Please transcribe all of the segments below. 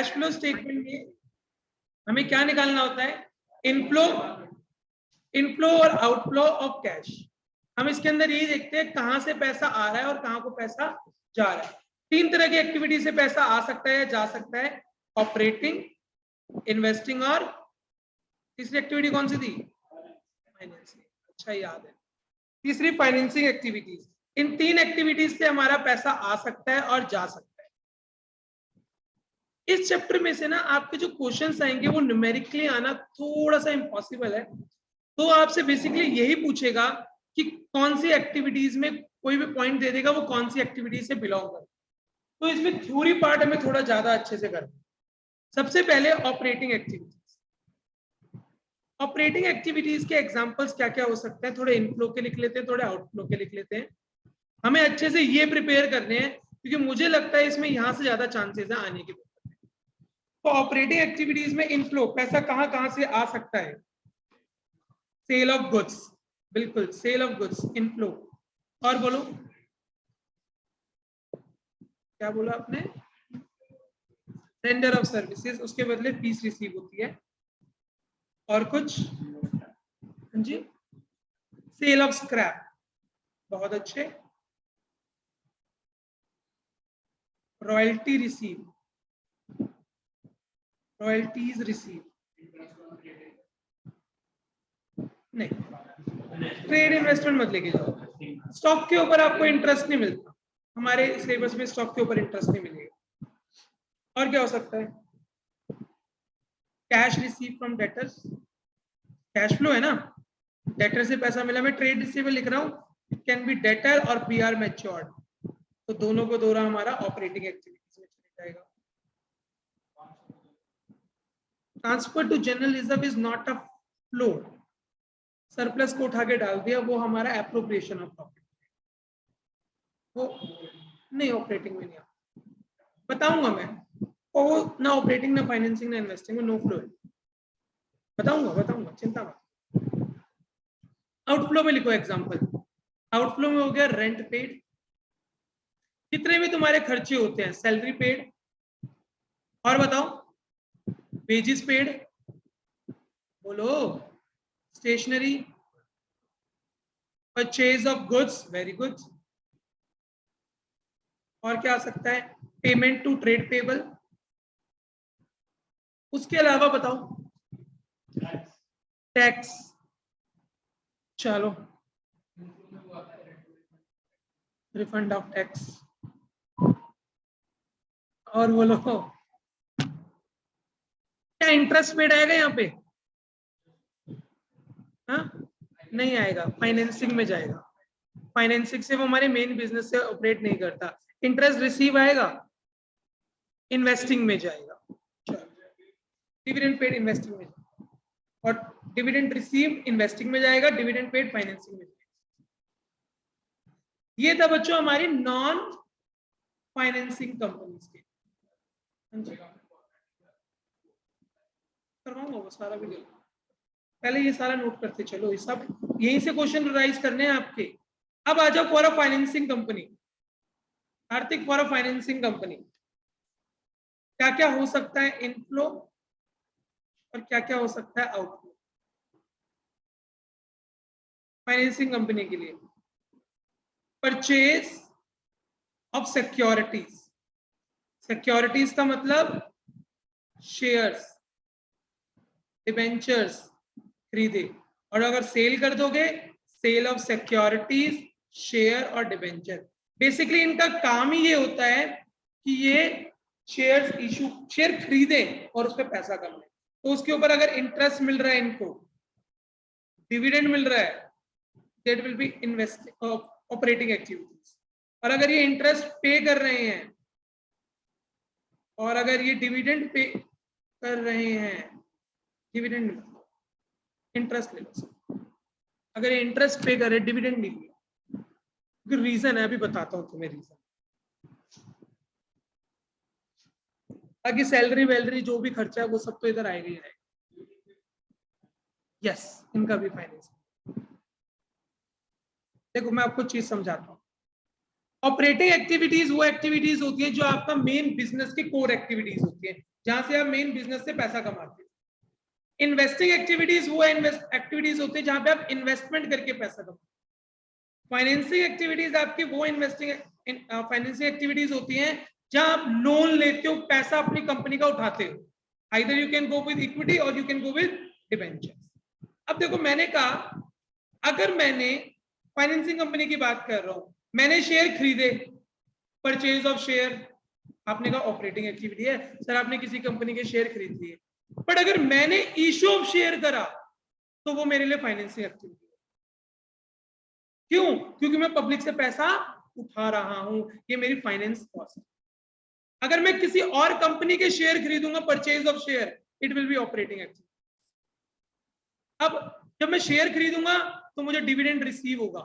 Cash flow statement में हमें क्या निकालना होता है? इनफ्लो और आउटफ्लो ऑफ कैश। हम इसके अंदर यही देखते हैं कहां से पैसा आ रहा है और कहां को पैसा जा रहा है। 3 तरह की एक्टिविटी से पैसा आ सकता है या जा सकता है, ऑपरेटिंग, इन्वेस्टिंग और तीसरी एक्टिविटी कौन सी थी? फाइनेंसिंग। अच्छा याद है, तीसरी फाइनेंसिंग एक्टिविटीज। इन 3 एक्टिविटीज से हमारा पैसा आ सकता है और जा सकता है। इस चैप्टर में से ना आपके जो क्वेश्चंस आएंगे वो न्यूमेरिकली आना थोड़ा सा इम्पॉसिबल है, तो आपसे बेसिकली यही पूछेगा कि कौन सी एक्टिविटीज में कोई भी पॉइंट दे देगा वो कौन सी एक्टिविटी से बिलोंग करे। तो इसमें थ्योरी पार्ट हमें थोड़ा ज्यादा अच्छे से करना। सबसे पहले ऑपरेटिंग एक्टिविटीज। ऑपरेटिंग एक्टिविटीज के एग्जांपल्स क्या क्या हो सकते हैं? थोड़े इनफ्लो के लिख लेते हैं, थोड़े आउटफ्लो के लिख लेते हैं। हमें अच्छे से ये प्रिपेयर करने हैं क्योंकि मुझे लगता है इसमें यहां से ज्यादा चांसेस है आने के। तो ऑपरेटिंग एक्टिविटीज में इनफ्लो, पैसा कहां कहां से आ सकता है? सेल ऑफ गुड्स, बिल्कुल सेल ऑफ गुड्स इनफ्लो। और बोलो, क्या बोला आपने? रेंडर ऑफ सर्विसेज, उसके बदले फीस रिसीव होती है। और कुछ? जी, सेल ऑफ स्क्रैप, बहुत अच्छे। रॉयल्टी रिसीव, रॉयल्टीज रिसीव नहीं, ट्रेड इन्वेस्टमेंट मत लेके जाओ। स्टॉक के ऊपर आपको इंटरेस्ट नहीं मिलता, हमारे सिलेबस में स्टॉक के ऊपर इंटरेस्ट नहीं मिलेगा। और क्या हो सकता है? Cash receive from debtors, cash flow है ना, डेटर से पैसा मिला। मैं ट्रेड रिसीवेबल लिख रहा हूँ, इट कैन बी डेटर और पीआर मैच्योर्ड, तो दोनों को दोनों हमारा ऑपरेटिंग एक्टिविटीज में चले जाएगा। Transfer to general reserve is not a flow, surplus को उठा के डाल दिया, वो हमारा एप्रोप्रिएशन ऑफ प्रॉफिट, वो नहीं ऑपरेटिंग में नहीं आता। बताऊंगा मैं, वो ना ऑपरेटिंग ना फाइनेंसिंग ना इन्वेस्टिंग में नो फ्लो है। बताऊंगा चिंता मत। आउटफ्लो में लिखो एग्जांपल। आउटफ्लो में हो गया रेंट पेड, जितने भी तुम्हारे खर्चे होते हैं, सैलरी पेड, और बताओ वेजेस पेड, बोलो, stationery, purchase of goods, very good. और क्या आ सकता है? Payment to trade payable. उसके अलावा बताओ, टैक्स, चलो रिफंड ऑफ टैक्स। और बोलो, क्या इंटरेस्ट पेड आएगा यहाँ पे? हाँ नहीं आएगा, फाइनेंसिंग में जाएगा। फाइनेंसिंग से वो हमारे मेन बिजनेस से ऑपरेट नहीं करता। इंटरेस्ट रिसीव आएगा, इन्वेस्टिंग में जाएगा। डिविडेंड पेड इन्वेस्टिंग में जाएगा, और डिविडेंड रिसीव इन्वेस्टिंग में जाएगा, डिविडेंड पेड फाइनेंसिंग में जाएगा। ये था बच्चों हमारी नॉन फाइनेंसिंग कंपनीज के। करवाऊंगा वो सारा वीडियो, पहले ये सारा नोट करते चलो, ये सब यहीं से क्वेश्चन रिवाइज करने हैं आपके। अब आ जाओ फॉर अ फाइनेंसिंग कंपनी। आर्थिक फॉर अ फाइनेंसिंग कंपनी क्या क्या हो सकता है? इनफ्लो और क्या क्या हो सकता है? आउटफ्लो। फाइनेंसिंग कंपनी के लिए परचेज ऑफ सिक्योरिटीज, सिक्योरिटीज का मतलब शेयर्स, डिबेंचर्स खरीदे, और अगर सेल कर दोगे, सेल ऑफ सिक्योरिटीज, शेयर और डिबेंचर। बेसिकली इनका काम ही ये होता है कि ये शेयर्स इशू, शेयर खरीदे और उस पर पैसा कमाए। तो उसके ऊपर अगर इंटरेस्ट मिल रहा है, इनको डिविडेंड मिल रहा है, that will B invest operating activities. और अगर ये इंटरेस्ट पे कर रहे हैं, और अगर ये डिविडेंड पे कर रहे हैं, डिविडेंड इंटरेस्ट ले लो, अगर ये इंटरेस्ट पे करे डिविडेंड नहीं लिया, रीजन है, अभी बताता हूँ तुम्हें रीजन। बाकी सैलरी वैलरी जो भी खर्चा है वो सब तो इधर आएगा ही रहेगा। यस, इनका भी फाइनेंस। देखो मैं आपको चीज समझाता हूँ। ऑपरेटिंग एक्टिविटीज वो एक्टिविटीज होती है जो आपका मेन बिजनेस की कोर एक्टिविटीज होती है। जहां से आप मेन बिजनेस से पैसा कमाते हो। इन्वेस्टिंग एक्टिविटीज वो एक्टिविटीज होती है जहां पे आप इन्वेस्टमेंट करके पैसा कमाते हो। फाइनेंसिंग एक्टिविटीज आपकी वो फाइनेंसिंग एक्टिविटीज होती हैं जहां आप लोन लेते हो, पैसा अपनी कंपनी का उठाते हो। Either you can go with equity और you can go with debentures. अब देखो मैंने कहा अगर मैंने फाइनेंसिंग कंपनी की बात कर रहा हूं, मैंने शेयर खरीदे, परचेज ऑफ शेयर, आपने कहा ऑपरेटिंग एक्टिविटी है सर, आपने किसी कंपनी के शेयर खरीद लिए, बट अगर मैंने इशू ऑफ शेयर करा तो वो मेरे लिए फाइनेंसिंग एक्टिविटी है। क्यों? क्योंकि मैं पब्लिक से पैसा उठा रहा हूं, ये मेरी फाइनेंस कॉस्ट है। अगर मैं किसी और कंपनी के शेयर खरीदूंगा, purchase of share, it will be operating activity. अब जब मैं शेयर खरीदूंगा तो मुझे डिविडेंड रिसीव होगा,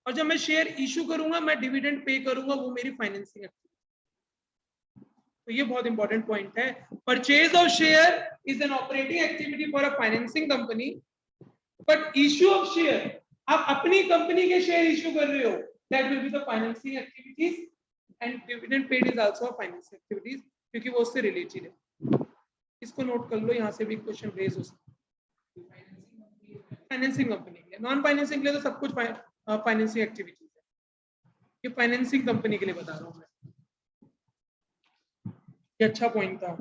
और जब मैं शेयर इशू करूंगा, मैं डिविडेंड पे करूंगा, वो मेरी फाइनेंसिंग एक्टिविटी। तो ये बहुत इंपॉर्टेंट पॉइंट है। Purchase of share is an operating activity for a financing company, but issue of share, आप अपनी कंपनी के शेयर इशू कर रहे हो, that will be the financing activities, and dividend paid is also a financing activities, क्योंकि वो उससे related है। इसको नोट कर लो, यहां से भी क्वेश्चन रेज हो सकता है। फाइनेंसिंग कंपनी के लिए, नॉन फाइनेंसिंग के लिए तो सब कुछ फाइनेंसिंग एक्टिविटीज है, ये फाइनेंसिंग कंपनी के लिए बता रहा हूं मैं। ये अच्छा पॉइंट था।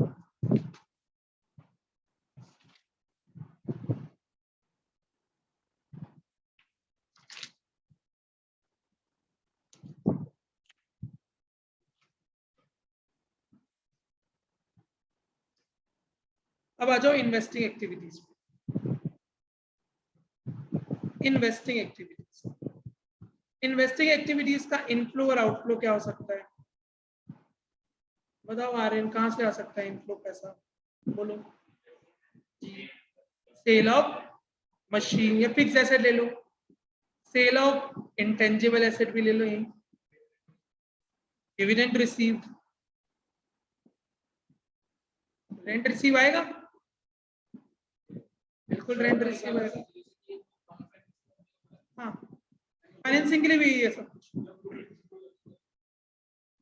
अब आ जाओ इन्वेस्टिंग एक्टिविटीज। इन्वेस्टिंग एक्टिविटीज का इनफ्लो और आउटफ्लो क्या हो सकता है? बताओ आर्यन, कहां से आ सकता है इनफ्लो पैसा? बोलो। सेल ऑफ मशीन या फिक्स एसेट ले लो, सेल ऑफ इंटेंजिबल एसेट भी ले लो, यही डिविडेंड रिसीव्ड, रेंट रिसीव आएगा, बिल्कुल रेंट रिसीव आएगा। हाँ, फाइनेंसिंग के लिए भी ये सब कुछ।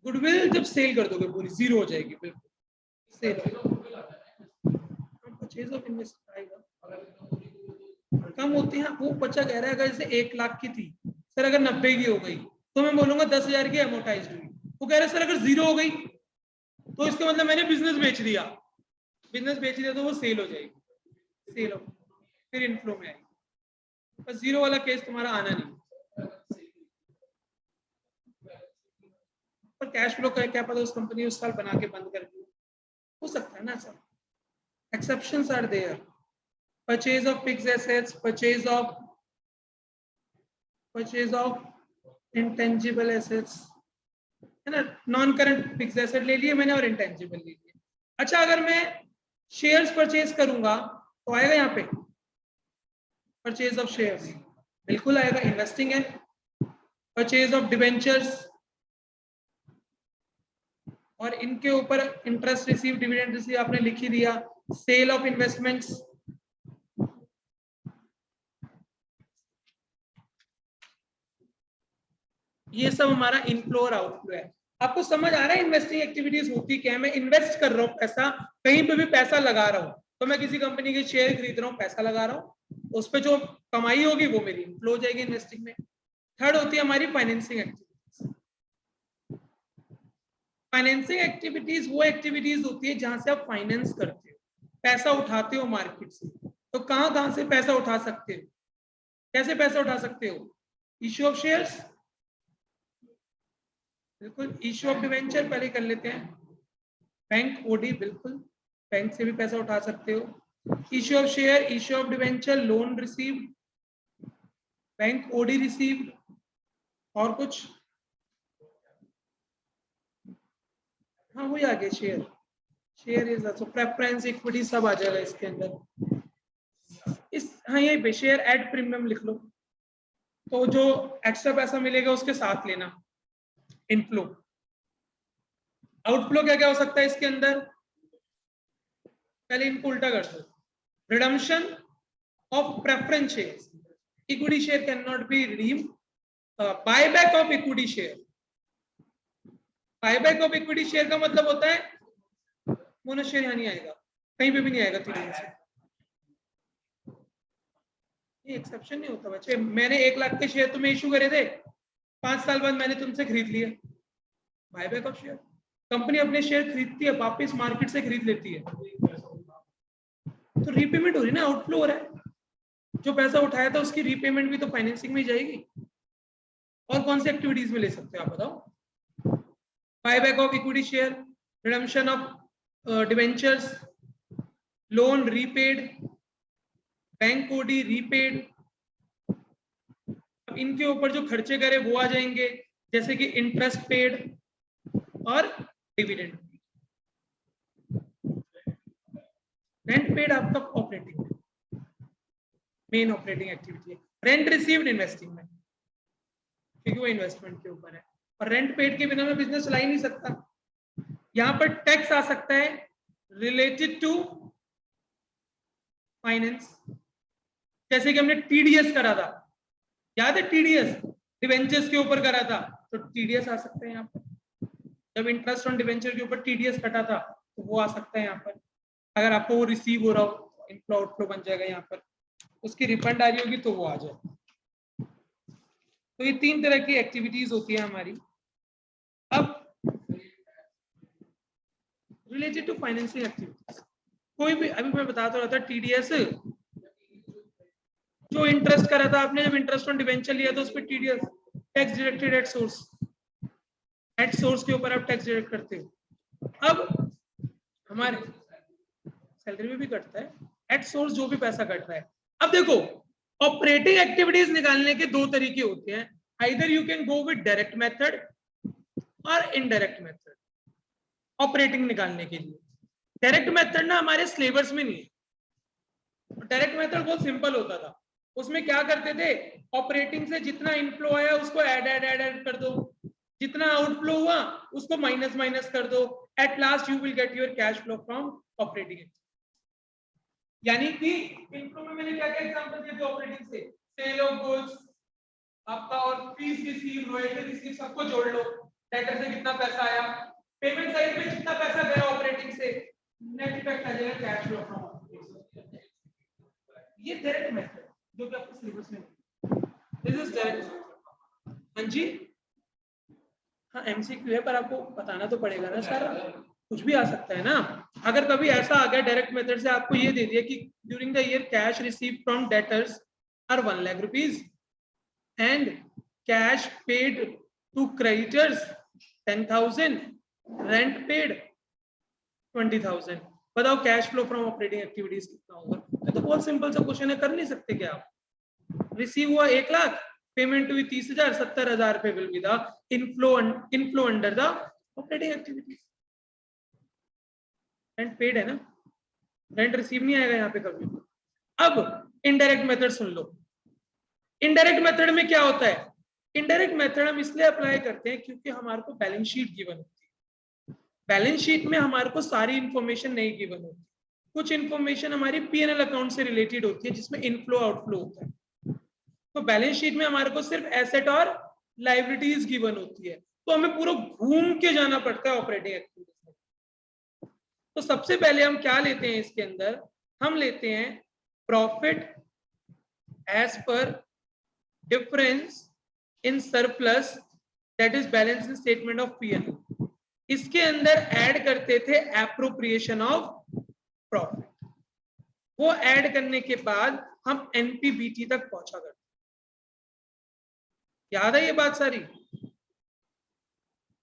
गुडविल जब सेल कर दोगे पूरी जीरो हो जाएगी, बिल्कुल सेल। परचेज ऑफ इन्वेस्ट आएगा, कम होती है वो। बच्चा कह रहा है अगर जैसे 1 लाख की थी सर, अगर 90 की हो गई तो मैं बोलूंगा 10,000 की अमोर्टाइज हुई। वो कह रहे सर अगर 0 हो गई तो इसका मतलब मैंने बिजनेस बेच दिया। बिजनेस बेच दिया तो वो सेल हो जाएगी, सेल हो फिर इनफ्लो में आएगी। बस 0 वाला केस तुम्हारा आना नहीं। पर कैश फ्लो का क्या पता, उस कंपनी उस साल बना के बंद कर दी, हो सकता है ना sir. Exceptions are there, purchase of fixed assets, purchase of intangible assets, है ना। नॉन करंट फिक्स्ड एसेट ले लिए मैंने और इंटेंजिबल ले लिए। अच्छा, अगर मैं शेयर्स परचेज करूंगा तो आएगा यहाँ पे परचेज ऑफ शेयर्स, बिल्कुल आएगा, इन्वेस्टिंग है। परचेज ऑफ डिबेंचर्स, और इनके ऊपर इंटरेस्ट रिसीव, डिविडेंड रिसीव आपने लिख ही दिया। सेल ऑफ इन्वेस्टमेंट्स, ये सब हमारा इनफ्लो और आउटफ्लो है। आपको समझ आ रहा है इन्वेस्टिंग एक्टिविटीज होती क्या है? मैं इन्वेस्ट कर रहा हूँ पैसा, कहीं पे भी पैसा लगा रहा हूँ, तो मैं किसी कंपनी के शेयर खरीद रहा हूँ, पैसा लगा रहा हूँ, उस पर जो कमाई होगी वो मेरी इनफ्लो हो जाएगी इन्वेस्टिंग में। थर्ड होती है हमारी फाइनेंसिंग एक्टिविटीज। फाइनेंसिंग एक्टिविटीज वो एक्टिविटीज होती है जहां से आप फाइनेंस करते हो, पैसा उठाते हो मार्केट से। तो कहां से पैसा उठा सकते हो, कैसे पैसा उठा सकते हो? इश्यू ऑफ शेयर्स, बिल्कुल। इश्यू ऑफ डिवेंचर पहले कर लेते हैं। बैंक ओडी, बिल्कुल बैंक से भी पैसा उठा सकते हो। Issue of share, issue of debenture, loan received, bank OD received, और कुछ? हाँ वही आगे share is also preference, equity सब आ जाएगा इसके अंदर। हाँ यही पे शेयर एड प्रीमियम लिख लो, तो जो एक्स्ट्रा पैसा मिलेगा उसके साथ लेना। इनफ्लो, आउटफ्लो क्या क्या हो सकता है इसके अंदर? पहले इनको उल्टा कर दो। Redemption of preference shares, equity share can not be redeemed. Buyback of equity share, buyback of equity share का मतलब होता है बोनस शेयर यहाँ नहीं आएगा, कहीं पे भी नहीं आएगा 3 से। ये एक्सेप्शन नहीं होता बच्चे। मैंने 1 लाख के शेयर तुम्हें इशू करे थे, 5 साल बाद मैंने तुमसे खरीद लिए, बायबैक ऑफ शेयर। कंपनी अपने शेयर खरीदती है, वापस मार्केट से खरीद लेती है, तो रीपेमेंट हो रही है ना, आउटफ्लो हो रहा है। जो पैसा उठाया था उसकी रीपेमेंट भी तो फाइनेंसिंग में जाएगी। और कौन सी एक्टिविटीज में ले सकते हो आप बताओ? Buyback of equity share, redemption of debentures, loan repaid, bank OD repaid. अब इनके ऊपर जो खर्चे करे वो आ जाएंगे, जैसे कि इंटरेस्ट पेड और डिविडेंड। रेंट पेड आपका ऑपरेटिंग मेन ऑपरेटिंग एक्टिविटी है। रेंट रिसीव्ड इन्वेस्टिंग में, क्योंकि वो इन्वेस्टमेंट के ऊपर है, और रेंट पेड के बिना मैं बिजनेस चला ही नहीं सकता। यहां पर टैक्स आ सकता है रिलेटेड टू फाइनेंस, जैसे कि हमने टीडीएस करा था, याद है टीडीएस डिवेंचर्स के ऊपर करा था, तो टीडीएस आ सकते हैं यहाँ पर। जब इंटरेस्ट ऑन डिवेंचर के ऊपर टीडीएस कटा था तो वो आ सकता है यहाँ पर। अगर आपको वो रिसीव हो रहा हो, इनफ्लो आउटफ्लो बन जाएगा यहाँ पर, उसकी रिफंड आ रही होगी तो वो आ जाए। तो ये 3 तरह की एक्टिविटीज होती है हमारी। अब रिलेटेड टू फाइनेंसिंग एक्टिविटीज, कोई भी, अभी मैं बता तो रहा था टीडीएस, जो इंटरेस्ट करा था आपने, जब इंटरेस्ट ऑन डिवेंचर लिया तो उस पर TDS, tax deducted at source, at source के ऊपर आप टैक्स डिडक्ट करते हो। अब हमारे सैलरी में भी कटता है, एट सोर्स जो भी पैसा कट रहा है। अब देखो, ऑपरेटिंग एक्टिविटीज निकालने के 2 तरीके होते हैं, either you can go with direct method और इनडायरेक्ट मेथड ऑपरेटिंग निकालने के लिए। डायरेक्ट मेथड ना हमारे सिलेबस में नहीं है। डायरेक्ट मेथड बहुत सिंपल होता था, उसमें क्या करते थे, ऑपरेटिंग से जितना इनफ्लो आया उसको ऐड ऐड ऐड ऐड कर दो, जितना आउटफ्लो हुआ उसको माइनस माइनस कर दो, at last you will get your cash flow from operating. यानी कि इनफ्लो में मैंने क्या क्या एग्जांपल दिए थे ऑपरेटिंग से, सेल ऑफ गुड्स आपका, और फीस रिसीव, रॉयल्टी रिसीव, सबको जोड़ लो, डेटर से कितना पैसा आया, पेमेंट साइड पे जितना पैसा गया ऑपरेटिंग से, नेट इफेक्ट आ जाएगा कैश फ्लो फ्रॉम ऑपरेटिंग। ये डायरेक्ट मेथड जो कि आपको सिलेबस में, दिस इज डायरेक्ट। हां जी, हाँ एमसीक्यू है, पर आपको बताना तो पड़ेगा ना सर, कुछ भी आ सकता है ना। अगर कभी ऐसा आ गया डायरेक्ट मेथड से, आपको ये दे दिया कि during the year cash receive from debtors are 1 lakh rupees and cash paid to creditors 10,000, rent paid 20,000, बताओ cash flow from operating activities कितना होगा? तो बहुत सिंपल सा क्वेश्चन है, कर नहीं सकते क्या आप? रिसीव हुआ 1 लाख, पेमेंट हुई 30,000, 70,000 रुपए will be the inflow under the operating activities. Rent paid है ना, रेंट रिसीव नहीं आएगा यहाँ पे कभी। अब इनडायरेक्ट मेथड सुन लो। इनडायरेक्ट मेथड में क्या होता है? इनडायरेक्ट मेथड हम इसलिए अप्लाई करते हैं क्योंकि हमारे को बैलेंस शीट गिवन होती है। बैलेंस शीट में हमारे को सारी इंफॉर्मेशन नहीं गिवन होती, कुछ इंफॉर्मेशन हमारी पीएनएल अकाउंट से रिलेटेड होती है जिसमें इनफ्लो आउटफ्लो होता है। तो बैलेंस शीट में हमारे को सिर्फ एसेट और लायबिलिटीज गिवन होती है, तो हमें पूरा घूम के जाना पड़ता है ऑपरेटिंग एक्टिविटीज में। तो सबसे पहले हम क्या लेते हैं इसके अंदर, हम लेते हैं profit as per difference in surplus, that is balance in statement of PNL. इसके अंदर ऐड करते थे एप्रोप्रिएशन ऑफ प्रॉफिट, वो ऐड करने के बाद हम एनपीबीटी तक पहुंचा करते। याद है ये बात सारी?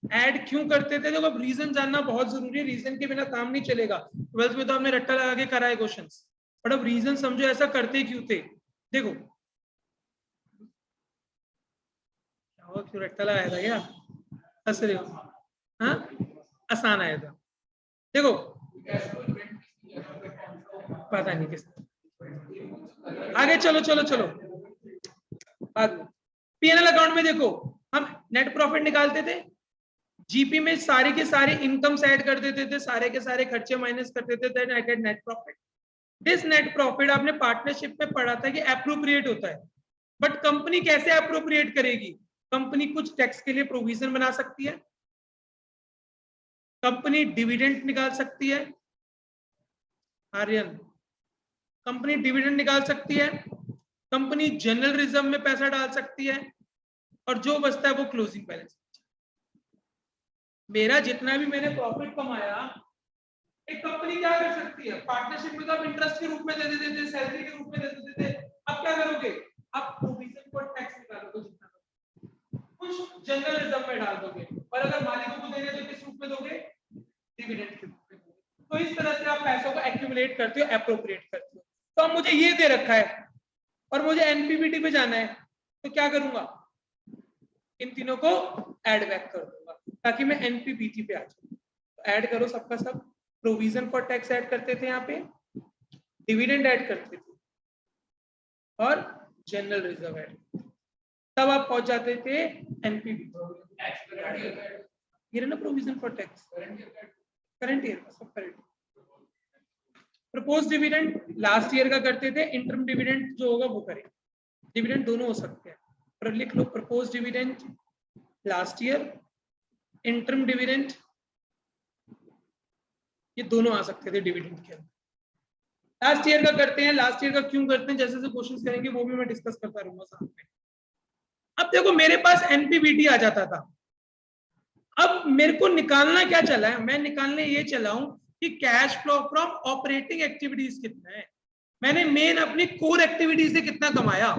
ऐड क्यों करते थे? देखो अब रीजन जानना बहुत जरूरी है, रीजन के बिना काम नहीं चलेगा। 12th में तो हमने रट्टा लगा के कराए क्वेश्चंस, बट अब रीजन समझो ऐसा करते क्यों थे। देखो क्या हुआ, क्यों रट्टा लगाया था क्या? हंस रहे हो? हाँ आसान आया था। देखो पता नहीं किस, आगे चलो चलो चलो, पीएनएल अकाउंट में देखो हम नेट प्रॉफिट निकालते थे, जीपी में सारे के सारे इनकम्स ऐड कर देते थे, सारे के सारे खर्चे माइनस कर देते थे, I get net profit. This net profit आपने पार्टनरशिप में पढ़ा था कि एप्रोप्रिएट होता है, बट कंपनी कैसे एप्रोप्रिएट करेगी? कंपनी कुछ टैक्स के लिए प्रोविजन बना सकती है, कंपनी डिविडेंड निकाल सकती है, आर्यन, कंपनी डिविडेंड निकाल सकती है, कंपनी जनरल रिजर्व में पैसा डाल सकती है, और जो बचता है वो क्लोजिंग बैलेंस। मेरा जितना भी मैंने प्रॉफिट कमाया, एक कंपनी क्या कर सकती है, पार्टनरशिप में तो आप इंटरेस्ट के रूप में दे देते थे, सैलरी के रूप में दे देते थे। अब क्या करोगे, आप प्रोविजन फॉर टैक्स निकालोगे, जितना कुछ जनरल रिजर्व में डाल दोगे, और अगर मालिकों को देने तो किस रूप में दोगे, डिविडेंड के रूप में दोगे। तो इस तरह से आप पैसों को एक्यूमुलेट करते हो, एप्रोप्रिएट करते हो। तो अब मुझे ये दे रखा है और मुझे एनपीबीटी पे जाना है, तो क्या करूंगा, इन तीनों को ऐड बैक कर दूंगा ताकि मैं एनपीबीटी पे आ जाऊं। तो ऐड करो सबका सब, प्रोविजन फॉर टैक्स ऐड करते थे, यहाँ पे डिविडेंड ऐड करते थे और जनरल रिजर्व ऐड, तब आप पहुंच जाते थे एनपीबीटी। ये ना provision for tax, current year का सब current. Propose dividend last year का करते थे, इंटरम डिविडेंड जो होगा वो करें। डिविडेंड दोनों हो सकते हैं, पर लिख लो propose dividend last year, interim dividend, ये दोनों आ सकते थे डिविडेंड के अंदर। लास्ट ईयर का करते हैं, लास्ट ईयर का क्यों करते हैं, जैसे जैसे क्वेश्चंस करेंगे वो भी मैं डिस्कस करता रहूंगा साथ में। अब देखो मेरे पास एनपीबीटी आ जाता था, अब मेरे को निकालना क्या चला है, मैं निकालने ये चला हूं कि cash flow from operating activities कितना है, मैंने मेन अपनी कोर एक्टिविटीज से कितना कमाया।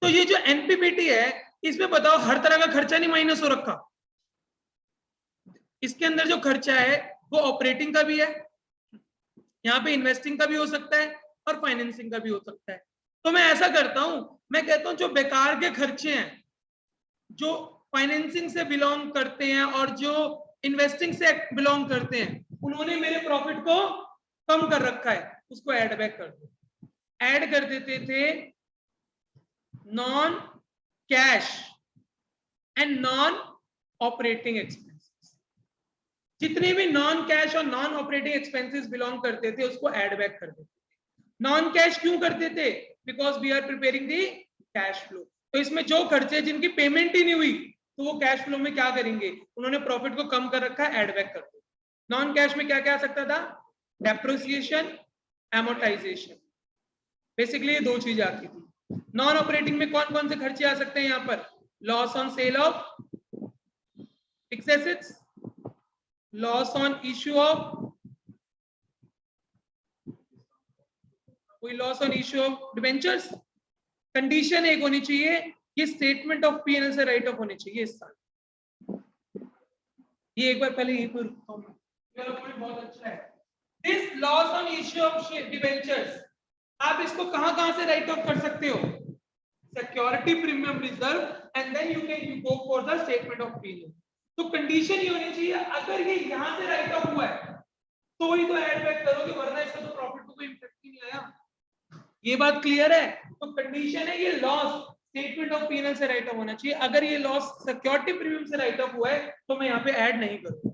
तो ये जो एनपीबीटी है, इसमें बताओ हर तरह का खर्चा नहीं माइनस हो रखा, इसके अंदर जो खर्चा है वो ऑपरेटिंग का भी है, यहाँ पे इन्वेस्टिंग का भी हो सकता है और फाइनेंसिंग का भी हो सकता है। तो मैं ऐसा करता हूं, मैं कहता हूं जो बेकार के खर्चे हैं, जो फाइनेंसिंग से बिलोंग करते हैं और जो इन्वेस्टिंग से बिलोंग करते हैं, उन्होंने मेरे प्रॉफिट को कम कर रखा है, उसको ऐड बैक कर दो। ऐड कर देते थे non cash and non operating expenses, जितने भी नॉन कैश और नॉन ऑपरेटिंग एक्सपेंसेस बिलोंग करते थे उसको ऐड बैक कर देते थे। नॉन कैश क्यों करते थे, because we are preparing the cash flow. तो इसमें जो खर्चे जिनकी पेमेंट ही नहीं हुई, तो वो कैश फ्लो में क्या करेंगे, उन्होंने प्रॉफिट को कम कर रखा है, ऐड बैक कर दो। नॉन कैश में क्या क्या आ सकता था, डेप्रिसिएशन, एमोर्टाइजेशन, बेसिकली ये दो चीजें आती थी। नॉन ऑपरेटिंग में कौन कौन से खर्चे आ सकते हैं, यहाँ पर loss on sale of fixed assets, loss on issue of, कोई loss on issue of debentures. Condition एक होनी चाहिए, ये स्टेटमेंट ऑफ पीएनएल से राइट ऑफ होने चाहिए इस साल। ये एक बार पहले यहीं पर रुकता हूं, बहुत अच्छा है। This loss on issue of debentures, आप इसको कहां से राइट ऑफ कर सकते हो, security premium reserve, and then you can go for the statement of PNL. तो कंडीशन ये होनी चाहिए, अगर ये यहां से राइट ऑफ हुआ है तो ही तो ऐड बैक करोगे, वरना इसका तो प्रॉफिट को कोई इंपैक्ट ही नहीं आया। ये बात क्लियर है। तो कंडीशन है ये लॉस स्टेटमेंट ऑफ पीएनएल से राइट ऑफ होना चाहिए, अगर ये लॉस सिक्योरिटी प्रीमियम से राइट ऑफ हुआ है तो मैं यहाँ पे ऐड नहीं करूंगा।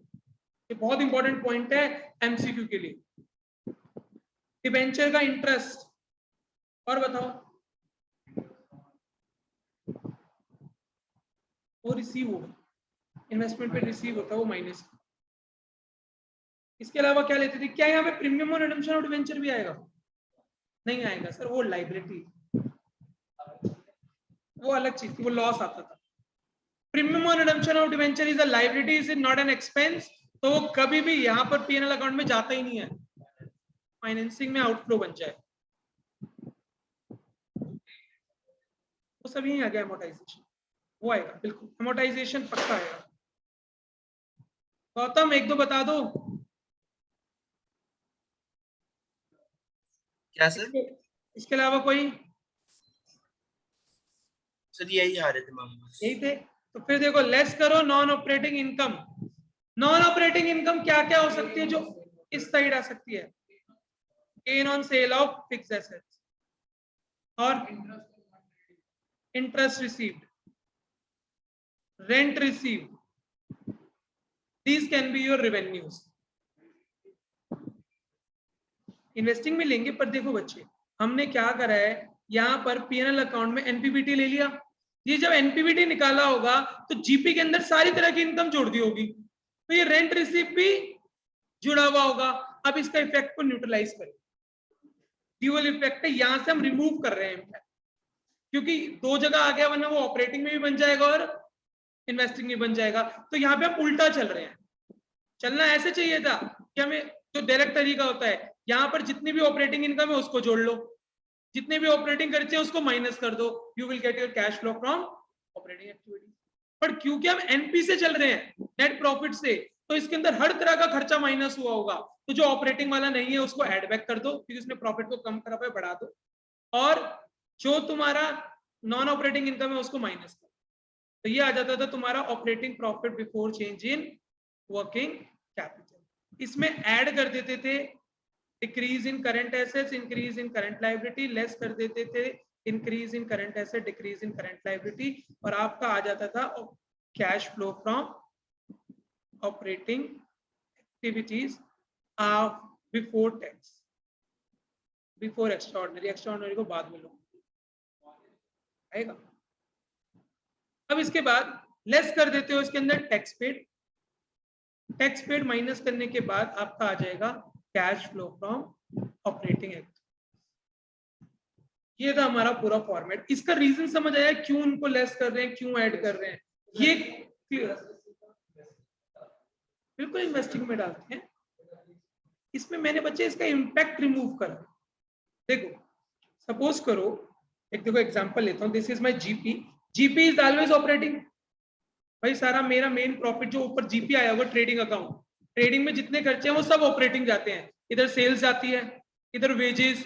ये बहुत इंपॉर्टेंट पॉइंट है एमसीक्यू के लिए। डिबेंचर का इंटरेस्ट, और बताओ, वो रिसीव होगा, इन्वेस्टमेंट पे रिसीव होता है वो माइनस। इसके अलावा क्या लेते थे, क्या यहाँ पे प्रीमियम और रिडेम्पशन ऑफ डिबेंचर भी आएगा, नहीं आएगा सर, वो लाइबिलिटी, वो अलग चीज थी, वो लॉस आता था। प्रीमियम और redemption of debenture is a liability, is not an expense, तो वो कभी भी यहाँ पर पीएनएल अकाउंट में जाता ही नहीं है, फाइनेंसिंग में आउटफ्लो बन जाए। वो सब यही आ गया, अमोर्टाइजेशन वो आएगा, बिल्कुल अमोर्टाइजेशन पक्का आएगा। गौतम एक दो बता दो क्या सर, इसके अलावा कोई, सर यही आ रहे थे मामला, यही थे। तो फिर देखो लेस करो non operating income. Non operating income क्या क्या हो सकती है जो इस साइड आ सकती है, gain on sale of fixed assets और interest received, rent received, these can be your revenues। Investing में लेंगे, पर देखो बच्चे हमने क्या करा है, यहाँ पर पीएनएल अकाउंट में एनपीबीटी ले लिया, ये जब एनपीबीटी निकाला होगा तो जीपी के अंदर सारी तरह की इनकम जोड़ दी होगी, तो ये रेंट रिसीव भी जुड़ा हुआ होगा। अब इसका इफेक्ट को न्यूट्रलाइज करें, ड्यूअल इफेक्ट है, यहां से हम रिमूव कर रहे हैं इम्पैक्ट, क्योंकि दो जगह आ गया, वरना वो ऑपरेटिंग में भी बन जाएगा और इन्वेस्टिंग में बन जाएगा। तो यहाँ पे हम उल्टा चल रहे हैं। चलना ऐसे चाहिए था कि हमें जो डायरेक्ट तरीका होता है, यहाँ पर जितनी भी ऑपरेटिंग इनकम है उसको जोड़ लो, जितने भी ऑपरेटिंग खर्चे हैं उसको माइनस कर दो, you will get your cash flow from operating activity. पर क्योंकि हम एनपी से चल रहे हैं, नेट प्रॉफिट से, तो इसके अंदर हर तरह का खर्चा माइनस हुआ होगा, तो जो ऑपरेटिंग वाला नहीं है उसको ऐड बैक कर दो, क्योंकि उसने प्रॉफिट को कम करा है, बढ़ा दो, और जो तुम्हारा नॉन ऑपरेटिंग इनकम है उसको माइनस करो। तो ये आ जाता था तुम्हारा operating profit before change in working capital. इसमें ऐड कर देते थे decrease in current assets, increase in current liability, less कर देते थे increase in current asset, decrease in current liability, और आपका आ जाता था cash flow from operating activities before tax, before extraordinary. Extraordinary को बाद में लो आएगा। अब इसके बाद लेस कर देते हो इसके अंदर tax paid, tax paid minus करने के बाद आपका आ जाएगा cash flow from operating act. ये था हमारा पूरा फॉर्मेट। इसका रीजन समझ आया क्यों उनको लेस कर रहे हैं, क्यों ऐड कर रहे हैं, ये बिल्कुल इन्वेस्टिंग में डालते हैं। इसमें मैंने बच्चे इसका इम्पैक्ट रिमूव कर, देखो सपोज करो, एक देखो एग्जांपल लेता हूं, this is my GP, GP is always operating. भाई सारा मेरा मेन प्रॉफिट जो ऊपर जीपी आया होगा ट्रेडिंग अकाउंट, ट्रेडिंग में जितने खर्चे हैं वो सब ऑपरेटिंग जाते हैं, इधर सेल्स जाती है, इधर वेजेस,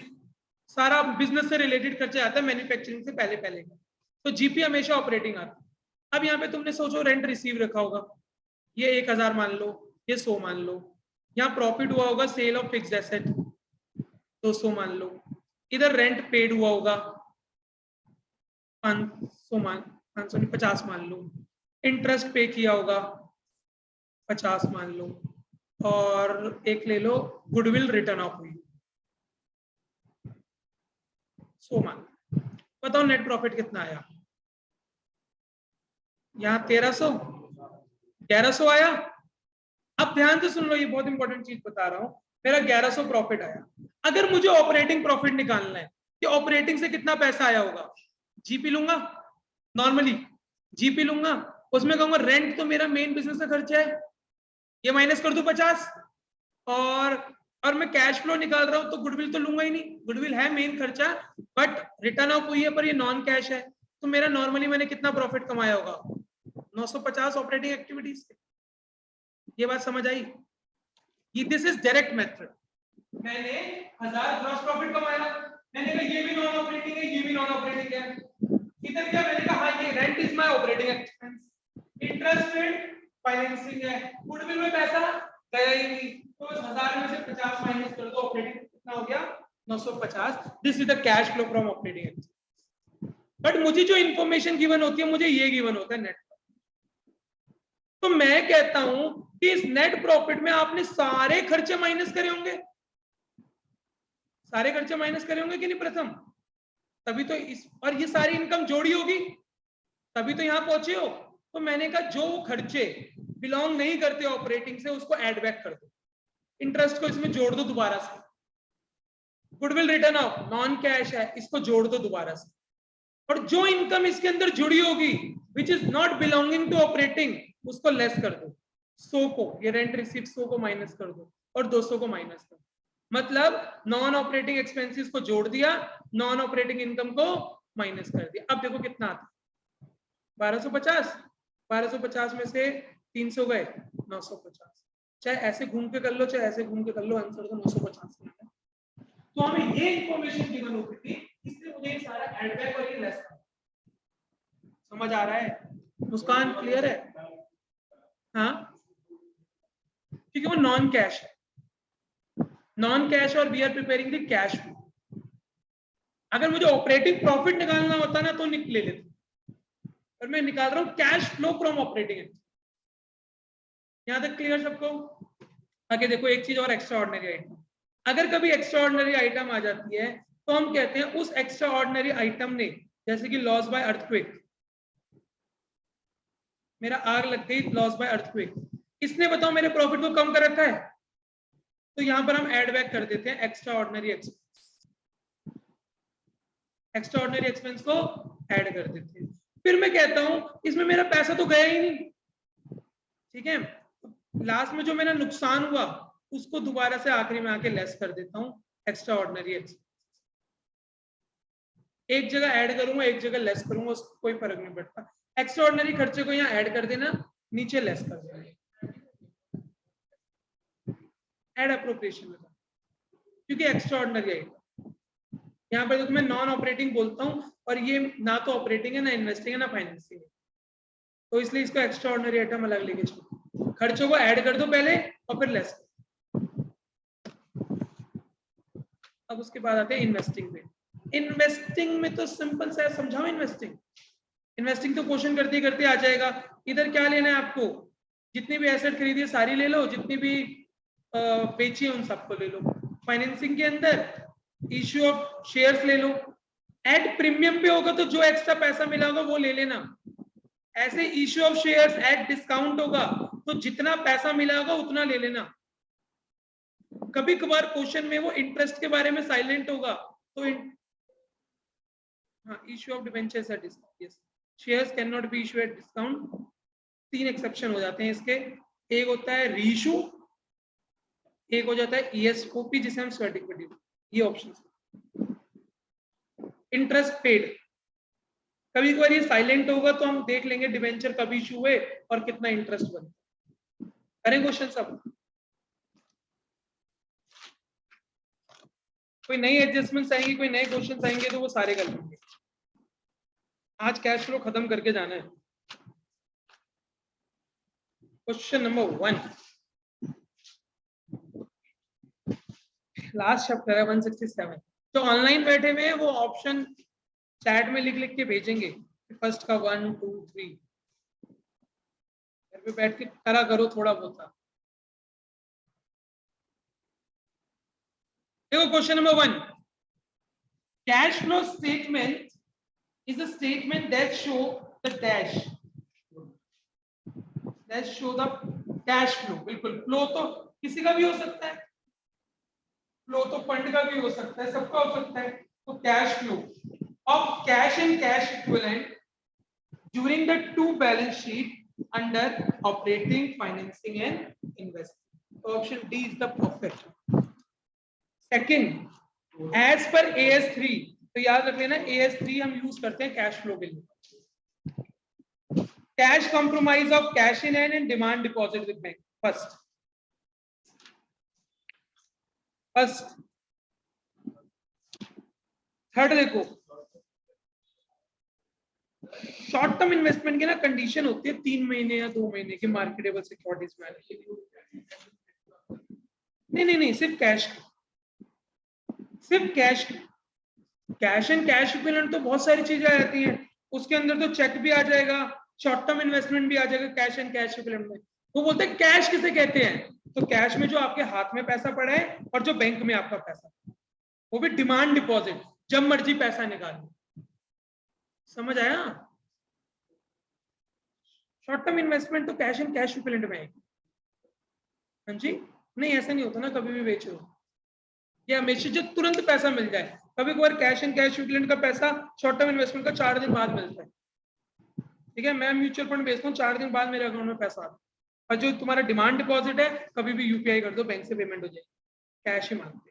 सारा बिजनेस से रिलेटेड खर्चे आता है मैन्युफैक्चरिंग से पहले पहले, तो जीपी हमेशा ऑपरेटिंग आता है। अब यहाँ पे तुमने सोचो रेंट रिसीव रखा होगा, ये 1000 मान लो, ये 100 मान लो, यहाँ प्रॉफिट हुआ होगा सेल ऑफ फिक्स्ड एसेट 200 मान लो, इधर रेंट पेड हुआ होगा 50 मान लो, इंटरेस्ट पे किया होगा 50 मान लो, और एक ले लो गुडविल रिटर्न ऑफ हुई 100 मान लो। बताओ नेट प्रॉफिट कितना आया? यहाँ 1100 आया। अब ध्यान से सुन लो, ये बहुत इंपॉर्टेंट चीज बता रहा हूं, मेरा 1100 प्रॉफिट आया। अगर मुझे ऑपरेटिंग प्रॉफिट निकालना है कि ऑपरेटिंग से कितना पैसा आया होगा, जीपी लूंगा, नॉर्मली जीपी लूंगा, उसमें कहूंगा रेंट तो मेरा मेन बिजनेस का खर्चा है, ये माइनस कर दूं 50, और मैं कैश फ्लो निकाल रहा हूं तो गुडविल तो लूंगा ही नहीं, गुडविल है मेन खर्चा, बट रिटर्न ऑफ हुई है पर ये नॉन कैश है, तो मेरा नॉर्मली मैंने कितना प्रॉफिट कमाया होगा 950 ऑपरेटिंग एक्टिविटीज से। ये बात समझ आई? This is direct method. मैंने 1000 ग्रॉस प्रॉफिट कमाया, मैंने कहा ये भी नॉन ऑपरेटिंग है, ये भी नॉन ऑपरेटिंग है, इधर क्या मैंने कहा हाँ ये rent is my operating expense, interest paid financing है, गुडविल में पैसा गया ही नहीं, तो उस 1000 में से 50 माइनस कर दो, ऑपरेटिंग कितना हो गया 950। This is the cash flow from operating activity. But मुझे जो इंफॉर्मेशन गिवन होती है, मुझे ये गिवन होता है नेट, तो मैं कहता हूं कि इस नेट प्रॉफिट में आपने सारे खर्चे माइनस करे होंगे, सारे खर्चे माइनस करे होंगे कि नहीं प्रथम, तभी तो इस, और ये सारी इनकम जोड़ी होगी तभी तो यहां पहुंचे हो। तो मैंने कहा जो खर्चे बिलोंग नहीं करते ऑपरेटिंग से उसको ऐड बैक कर दो, इंटरेस्ट को इसमें जोड़ दो दोबारा से, goodwill written of non cash है इसको जोड़ दो दोबारा से, और जो इनकम इसके अंदर जुड़ी होगी which is not belonging to operating उसको लेस कर दो, 100 को, ये रेंट रिसीव 100 को माइनस कर दो और 200 को माइनस कर दो, मतलब नॉन ऑपरेटिंग एक्सपेंसेस को जोड़ दिया, नॉन ऑपरेटिंग इनकम को माइनस कर दिया। अब देखो कितना आता है 1250, 1250 में से 300 गए 950, चाहे ऐसे घूम के कर लो चाहे ऐसे घूम के कर लो, आंसर तो 950 है। तो हमें ये इंफॉर्मेशन गिवन होती थी, इसलिए मुझे ये सारा ऐड बैक और ये लेस समझ आ रहा है? मुस्कान क्लियर है? हाँ, क्योंकि वो नॉन कैश है, नॉन कैश और we are preparing the cash flow. अगर मुझे ऑपरेटिंग प्रॉफिट निकालना होता ना तो ले लेते, पर मैं निकाल रहा हूं कैश फ्लो फ्रॉम ऑपरेटिंग। यहां तक क्लियर सबको? आगे देखो एक चीज और, एक्स्ट्रा ऑर्डिनरी आइटम। अगर कभी एक्स्ट्रा ऑर्डिनरी आइटम आ जाती है तो हम कहते हैं उस एक्स्ट्रा ऑर्डिनरी आइटम ने, जैसे कि लॉस बाय अर्थक्वेक, मेरा आग लग गई, लॉस बाय अर्थक्वेक, इसने बताओ मेरे प्रॉफिट को कम कर रखा है, तो यहां पर हम ऐड बैक कर देते हैं extra ordinary expense. Extra ordinary expense को ऐड कर देते हैं। फिर मैं कहता हूं इसमें मेरा पैसा तो गया ही नहीं, ठीक है, लास्ट में जो मेरा नुकसान हुआ उसको दोबारा से आखिरी में आके लेस कर देता हूं एक्स्ट्रा ऑर्डिनरी एक्सपेंस। एक जगह ऐड करूंगा एक जगह लेस करूंगा, उसको कोई फर्क नहीं पड़ता। एक्स्ट्रा ऑर्डिनरी खर्चे को यहाँ ऐड कर देना, नीचे लेस कर देना, ऐड अप्रोप्रिएशन में, क्योंकि एक्स्ट्रा ऑर्डिनरी आइटम यहाँ पर तो मैं नॉन ऑपरेटिंग बोलता हूँ और ये ना तो ऑपरेटिंग है ना इन्वेस्टिंग है ना फाइनेंसिंग है, तो इसलिए इसको एक्स्ट्रा ऑर्डिनरी आइटम अलग लेके चलो। खर्चों को ऐड कर दो पहले और फिर लेस। अब उसके बाद आते हैं इन्वेस्टिंग पे। इन्वेस्टिंग में तो सिंपल सा है, समझाओ इन्वेस्टिंग। इन्वेस्टिंग तो क्वेश्चन करते करते आ जाएगा। इधर क्या लेना है आपको, जितनी भी एसेट खरीदी है सारी ले लो, जितनी भी बेची है उन सबको ले लो। फाइनेंसिंग के अंदर इश्यू ऑफ शेयर्स ले लो, एट प्रीमियम पे होगा तो जो एक्स्ट्रा पैसा मिला होगा वो ले लेना। ऐसे issue of shares at discount होगा तो जितना पैसा मिला होगा उतना ले लेना। कभी कभार क्वेश्चन में वो इंटरेस्ट के बारे में साइलेंट होगा तो हाँ, issue of debentures at discount, yes, shares can not be issue at discount. 3 exception हो जाते हैं इसके, एक होता है रीइश्यू, एक हो जाता है ईएसओपी जिसे हम स्वेट इक्विटी, ये ऑप्शन। इंटरेस्ट पेड, कभी कभार ये साइलेंट होगा तो हम देख लेंगे डिबेंचर कब इशू हुए और कितना इंटरेस्ट बना। करें क्वेश्चन सब, कोई नई एडजस्टमेंट्स आएंगे कोई नए क्वेश्चंस आएंगे तो वो सारे कर लेंगे। आज कैश फ्लो खत्म करके जाना है। क्वेश्चन नंबर 1, लास्ट चैप्टर है 167। तो ऑनलाइन बैठे हुए वो ऑप्शन चैट में लिख लिख के भेजेंगे, फर्स्ट का 1 2 3, घर पे बैठ के करा करो थोड़ा बहुत। देखो question number 1, cash flow statement is a statement that show the dash show the cash flow। बिल्कुल, फ्लो तो किसी का भी हो सकता है, फ्लो तो फंड का भी हो सकता है, सबका हो सकता है। तो cash flow of cash and cash equivalent during the two balance sheet under operating, financing and investing. Option D is the perfect. Second, as per AS3, तो याद रख लेना AS3 हम यूज करते हैं कैश फ्लो के लिए। Cash compromise of cash in hand and demand deposit with bank. First third, देखो शॉर्ट टर्म इन्वेस्टमेंट की ना कंडीशन होती है 3 महीने या 2 महीने की मार्केटेबल सिक्योरिटीज में आने के लिए। नहीं, सिर्फ कैश, सिर्फ cash. Cash and cash equivalent तो बहुत सारी चीजें आ जाती हैं, उसके अंदर तो चेक भी आ जाएगा, शॉर्ट टर्म इन्वेस्टमेंट भी आ जाएगा कैश एंड कैश इक्विवेलेंट में। वो बोलते हैं कैश किसे कहते हैं, तो कैश में जो आपके हाथ में पैसा पड़ा है और जो बैंक में आपका पैसा, वो भी डिमांड डिपॉजिट, जब मर्जी पैसा निकालो। समझ आया? शॉर्ट टर्म इन्वेस्टमेंट तो कैश एंड कैश इक्विवेलेंट में आएगी। हाँ जी, नहीं ऐसा नहीं होता ना कभी भी बेचो या हमेशा जो तुरंत पैसा मिल जाए। कभी कभार कैश एंड कैश इक्विवेलेंट का पैसा शॉर्ट टर्म इन्वेस्टमेंट का 4 दिन बाद मिलता है। ठीक है, मैं म्यूचुअल फंड बेचता हूँ, 4 दिन बाद मेरे अकाउंट में पैसा आता है। और जो तुम्हारा डिमांड डिपॉजिट है कभी भी यूपीआई कर दो, बैंक से पेमेंट हो जाएगी, कैश ही मांगते।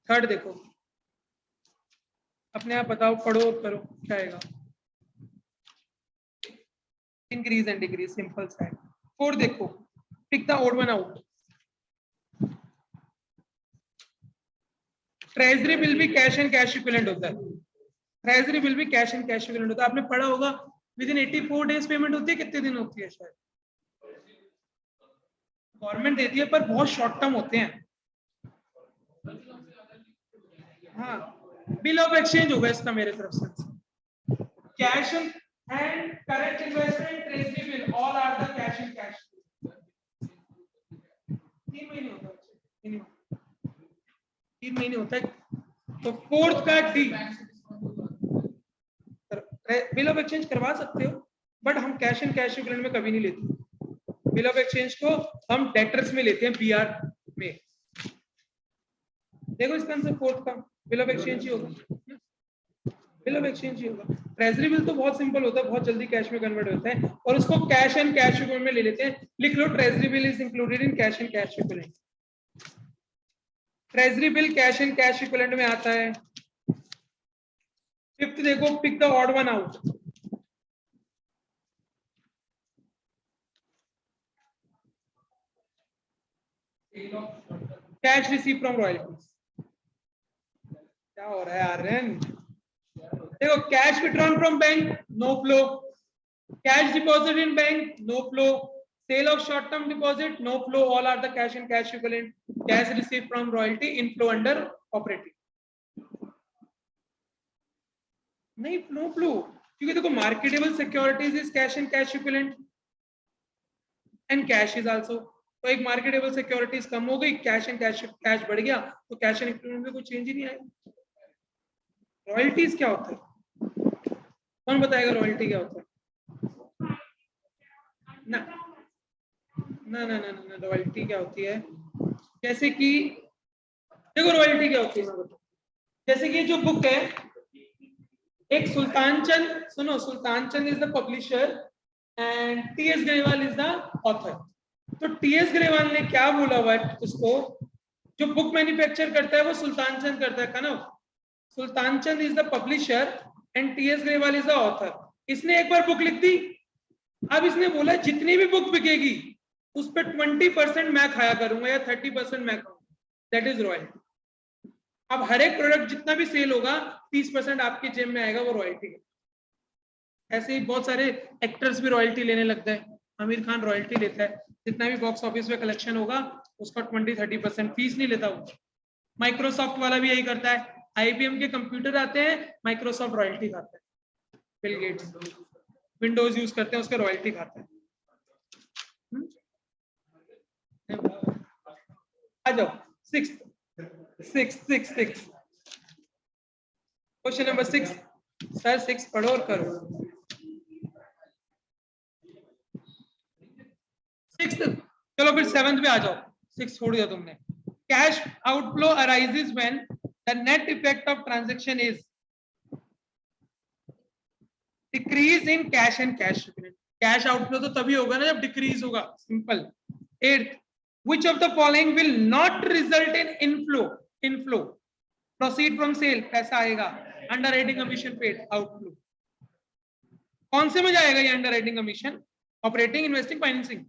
थर्ड देखो, अपने आप बताओ, पढ़ो करो क्या आएगा। इंक्रीज एंड डिक्रीज, सिंपल सा है। फोर्थ देखो, pick the odd one out. Treasury bill भी कैश एंड कैश इक्विवेलेंट होता है। ट्रेजरी बिल भी कैश एंड कैश इक्विवेलेंट होता है। आपने पढ़ा होगा विद इन 84 डेज पेमेंट होती है, कितने दिन होती है शायद गवर्नमेंट देती है, पर बहुत शॉर्ट टर्म होते हैं। हाँ, बिल ऑफ एक्सचेंज होगा इसका मेरे तरफ से। Cash and current investment, treasury bill, all are the cash and cash. 3 महीने होता है, 3 महीने होता है। तो फोर्थ का डी, बिल ऑफ एक्सचेंज करवा सकते हो, बट हम कैश एंड कैश इक्विवेलेंट में कभी नहीं लेते। बिल ऑफ एक्सचेंज को हम डेटर्स में लेते हैं, BR में। देखो इसका आंसर फोर्थ का बिल ऑफ एक्सचेंज ही होगा। बिल ऑफ एक्सचेंज ही होगा। ट्रेजरी बिल तो बहुत सिंपल होता है, बहुत जल्दी कैश में कन्वर्ट होता है और उसको कैश एंड कैश इक्विवेलेंट में ले लेते हैं। लिख लो treasury bill is included in cash and cash equivalent. Treasury bill cash and cash equivalent में आता है। फिफ्थ देखो, pick the odd one out. Cash receive from royalties. क्या हो रहा है आर्यन? देखो, cash withdrawn from bank no flow, cash deposit in bank no flow, sale of short term deposit no flow, all are the cash and cash equivalent. Cash received from royalty inflow under operating, नहीं no flow, क्योंकि देखो marketable securities is cash and cash equivalent and cash is also. तो एक marketable securities कम हो गई, cash and cash बढ़ गया, तो कैश एंड इक्विवेलेंट में कोई चेंज ही नहीं आएगा। रॉयल्टीज क्या होता है? कौन बताएगा रॉयल्टी क्या होता है? ना ना ना ना ना, रॉयल्टी क्या होती है? जैसे कि देखो रॉयल्टी क्या होती है मैं बताऊं। जैसे कि जो बुक है, एक सुल्तान चंद, सुनो, Sultan Chand is the publisher and TS Grewal is the author. तो टीएस ग्रेवाल ने क्या बोला हुआ है उसको, जो बुक मैन्युफैक्चर करता है वो सुल्तान चंद करता है ना। Sultan Chand is the publisher and TS Grewal is the author. इसने एक बार बुक लिख दी, अब इसने बोला जितनी भी बुक बिकेगी उस पर 20% मैं खाया करूंगा या 30% मैं खाऊंगा, दैट इज रॉयल्टी। अब हर एक प्रोडक्ट जितना भी सेल होगा 30% आपकी जेब में आएगा, वो रॉयल्टी है। ऐसे ही बहुत सारे एक्टर्स भी रॉयल्टी लेने लगते हैं। आमिर खान रॉयल्टी लेता है, जितना भी बॉक्स ऑफिस में कलेक्शन होगा उसका 20-30% फीस नहीं लेता वो। माइक्रोसॉफ्ट वाला भी यही करता है, आईबीएम के कंप्यूटर आते हैं, माइक्रोसॉफ्ट रॉयल्टी खाता है। बिल गेट्स विंडोज यूज करते हैं, उसका रॉयल्टी खाता है। आ जाओ सिक्स क्वेश्चन नंबर 6 सर, 6 पढ़ो और करो। 6 चलो फिर 7th पे आ जाओ, 6 छोड़ दिया तुमने। Cash outflow arises when the net effect of transaction is decrease in cash and cash equivalent. Cash outflow तो तभी होगा ना जब डिक्रीज होगा, simple. 8th, which of the following will not result in inflow proceed from sale, पैसा आएगा, underwriting commission paid, outflow. कौन से में जाएगा ये underwriting commission? Operating, investing, financing?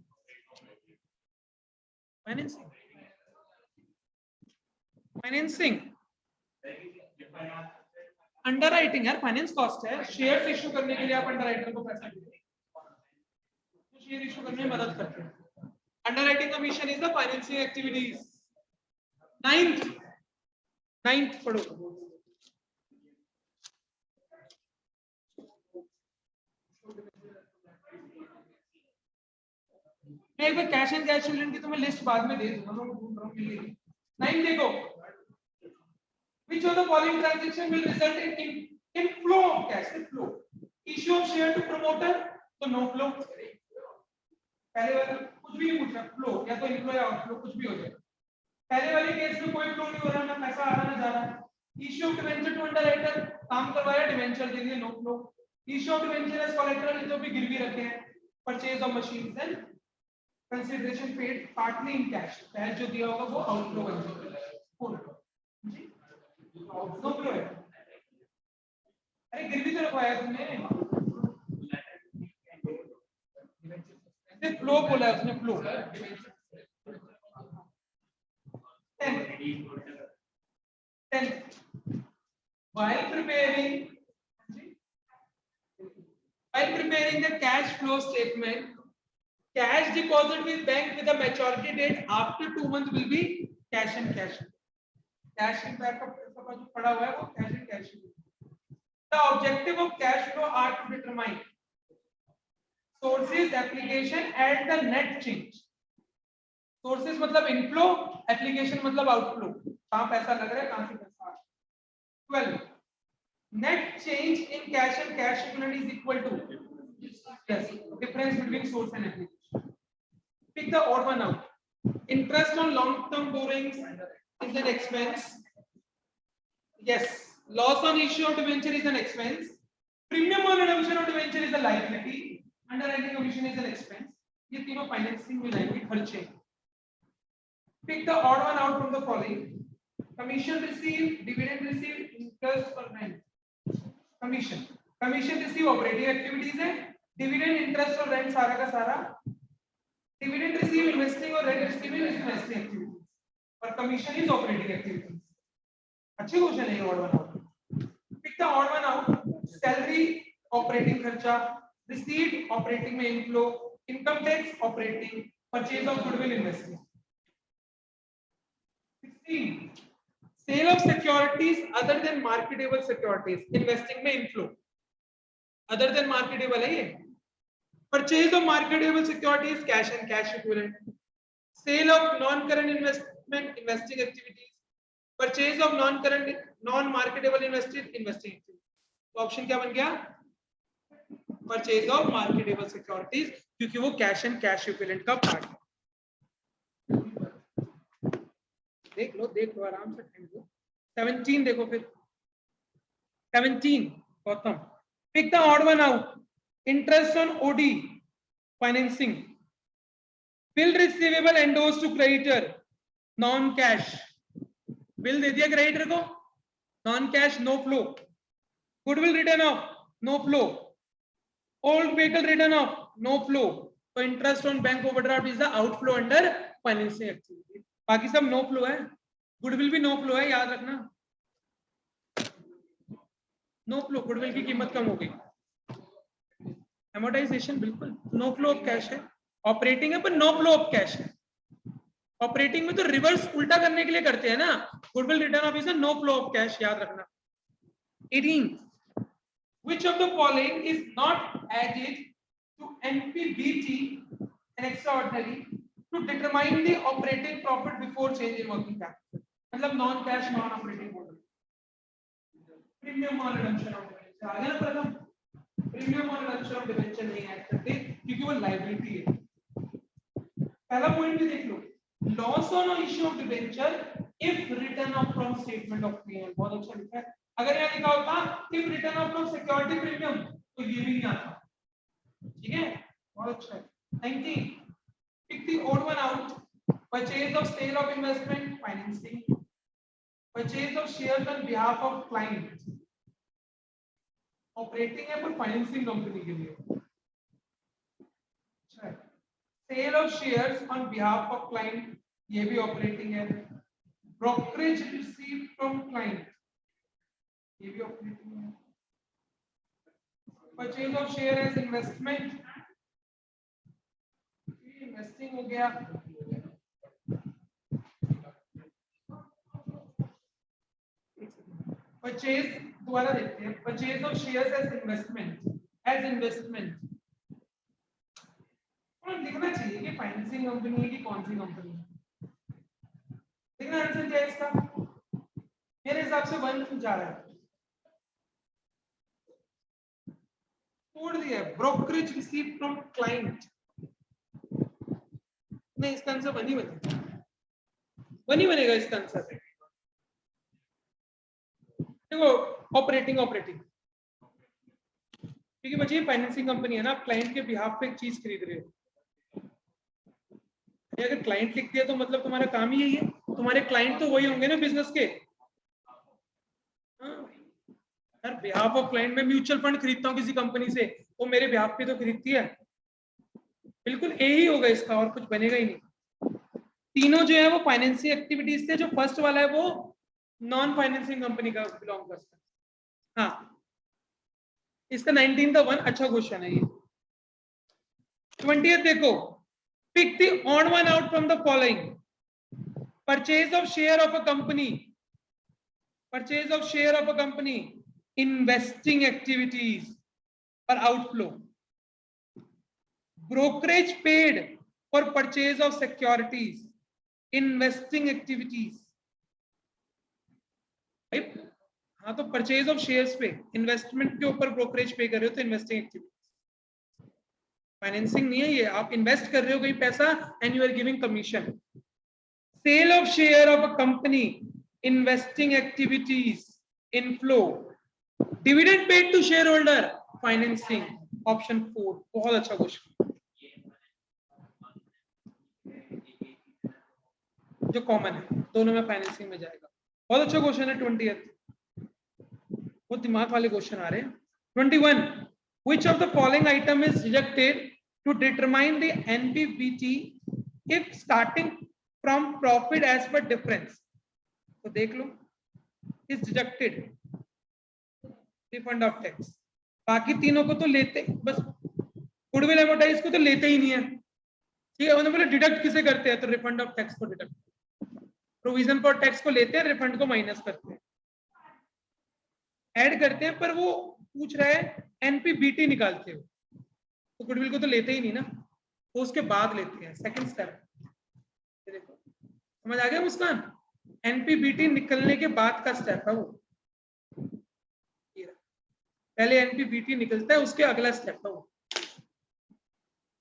Financing underwriting यार, फाइनेंस कॉस्ट है। शेयर्स इशू करने के लिए आप अंडरराइटर को पैसा देते हैं, शेयर इशू करने में मदद करते हैं। Underwriting commission is the financing activities. 9th पढ़ो। मैं एक बार कैश एंड कैश इक्विवेलेंट की तुम्हें लिस्ट बाद में दे दूंगा। 9 देखो, which of the following transaction will result in inflow of cash? Inflow, issue of share to promoter, तो no flow। पहले वाला कुछ भी नहीं पूछा, फ्लो या तो इनफ्लो या आउटफ्लो कुछ भी हो जाए। पहले वाले केस में कोई फ्लो नहीं हो रहा, ना पैसा आ रहा ना जा रहा। Issue of debenture to underwriter, काम करवाया, डिवेंचर दे दिए, no flow. Issue of debenture as collateral, जो भी गिरवी रखे हैं, purchase of machines and consideration paid partly in cash, cash जो दिया होगा वो आउटफ्लो बन जाएगा। नो फ्लो है। अरे गिरवी तो रखवाया तुमने, फ्लो बोला है उसने, flow. 10 while preparing the cash flow statement, cash deposit with bank with a maturity date after 2 months will be cash and cash। cash in backup का जो पड़ा हुआ है वो cash and cash। the objective of cash flow are to determine sources, application and the net change। sources मतलब inflow, application मतलब outflow, कहाँ पैसा लग रहा है, कहाँ से पैसा आ रहा है। 12 net change in cash and cash equivalent is equal to, yes, difference between source and application। pick the odd one out। interest on long term borrowings is an expense, yes, Loss on issue of debenture is an expense. Premium on redemption of debenture is a liability. Underwriting commission is an expense. ये तीनों financing में जाएंगे खर्चे. Pick the odd one out from the following. Commission received, dividend received, interest or rent. Commission. Commission receive operating activities है. Dividend, interest और rent सारा का सारा. Dividend receive investing और rent receiving investing activities. और commission is operating activities. अच्छे question है odd one out. Pick the odd one out. Salary operating खर्चा, receipt operating में inflow, income tax operating, purchase of goodwill investing. 16. Sale of securities other than marketable securities, investing में inflow. Other than marketable है ये. Purchase of marketable securities, cash and cash equivalent. Sale of non-current investment, investing activities. Purchase of non-current, non-marketable investing activities. तो option क्या बन गया? Purchase of marketable securities, क्योंकि वो cash and cash equivalent का part है. देख लो आराम से टाइम दो. 17 देखो फिर. 17 Gautam. Pick the odd one out. Interest on OD financing. Bill receivable endorsed to creditor. Non cash. Bill दे दिया creditor को. Non cash no flow. Goodwill written off no flow. Old vehicle written off no flow. So interest on bank overdraft is the outflow under financing activity. बाकी सब no flow है. Goodwill भी no flow है, याद रखना. No flow, goodwill की कीमत कम हो गई. एमोर्टाइजेशन बिल्कुल नो फ्लो ऑफ कैश है. ऑपरेटिंग है पर नो फ्लो ऑफ कैश है. ऑपरेटिंग में तो रिवर्स उल्टा करने के लिए करते हैं ना. Goodwill written off is no flow of cash, याद रखना. 18. Which of the following is not added to NPBT and extraordinary to determine the operating profit before change in working capital? मतलब non cash non operating model. Premium और redemption of debenture आ गया ना प्रथम. Premium और redemption of debenture नहीं add करते क्योंकि वो लायबिलिटी है. पहला पॉइंट भी देख लो. Loss on issue of debenture if written off from statement of P&L. बहुत अच्छा लिखा है. अगर यहाँ लिखा होता if written off from security premium तो ये भी नहीं आता. ठीक है, बहुत अच्छा है. 19. Pick the odd one out. Purchase of sale of investment, financing. Purchase of shares on behalf of client. Operating है पर financing company के लिए. अच्छा. Sale of shares on behalf of client, ये भी operating है. Brokerage received from client, ये भी operating है. Purchase of share as investment, investing हो गया. परचेज दोबारा देखते हैं. Purchase of shares as investment. और लिखना चाहिए कि फाइनेंसिंग कंपनी है कि कौन सी कंपनी है. लिखना आंसर क्या है इसका? मेरे हिसाब से 1 जा रहा है. छोड़ दिया. Brokerage receive from client. नहीं, इसका आंसर बनी बनेगा इसका आंसर. देखो ऑपरेटिंग क्योंकि बच्चे फाइनेंसिंग कंपनी है ना. आप क्लाइंट के बिहाफ पे एक चीज खरीद रहे हो. अगर क्लाइंट लिख दिया तो मतलब तुम्हारा काम ही यही है. तुम्हारे क्लाइंट तो वही होंगे ना बिजनेस के. यार बिहाफ ऑफ क्लाइंट में म्यूचुअल फंड खरीदता हूँ किसी कंपनी से, वो मेरे बिहाफ पे तो खरीदती है. बिल्कुल यही होगा इसका, और कुछ बनेगा ही नहीं. तीनों जो है वो फाइनेंसिंग एक्टिविटीज थे. जो फर्स्ट वाला है वो नॉन फाइनेंसिंग कंपनी का बिलोंग करता है. हाँ, इसका 19 का 1 अच्छा क्वेश्चन है ये. 20th देखो. Pick the odd one out from the following. Purchase of share of a company. Purchase of share of a company, investing activities और outflow. brokerage paid for purchase of securities, investing activities. right? हाँ, तो purchase of shares पे, investment के ऊपर brokerage pay कर रहे हो तो इन्वेस्टिंग एक्टिविटीज. फाइनेंसिंग नहीं है ये. आप इन्वेस्ट कर रहे हो कहीं पैसा and you are giving commission. Sale of share of a company, investing activities. Inflow, dividend paid to share holder, financing, option 4। बहुत अच्छा क्वेश्चन जो कॉमन है, दोनों में फाइनेंसिंग में जाएगा। बहुत अच्छा क्वेश्चन है 20th, बहुत दिमाग वाले क्वेश्चन आ रहे हैं। 21, which of the following item is rejected to determine the NPBT if starting from profit as per difference? तो देख लो, is rejected, refund of tax। बाकी तीनों को तो लेते, बस गुडविल एमोर्टाइज को तो लेते ही नहीं है, ठीक है। उन्होंने बोला डिडक्ट किसे करते हैं, तो रिफंड ऑफ टैक्स को डिडक्ट, प्रोविजन फॉर टैक्स को लेते हैं, रिफंड को माइनस करते हैं, ऐड करते हैं। पर वो पूछ रहा है एनपीबीटी निकालते हो, तो गुडविल को तो लेते ही नहीं ना, तो उसके बाद लेते हैं, सेकंड स्टेप। देखो समझ आ गया मुस्कान, एनपीबीटी निकलने के बाद का स्टेप है वो, पहले एनपीबीटी निकलता है, उसके अगला स्टेप है वो।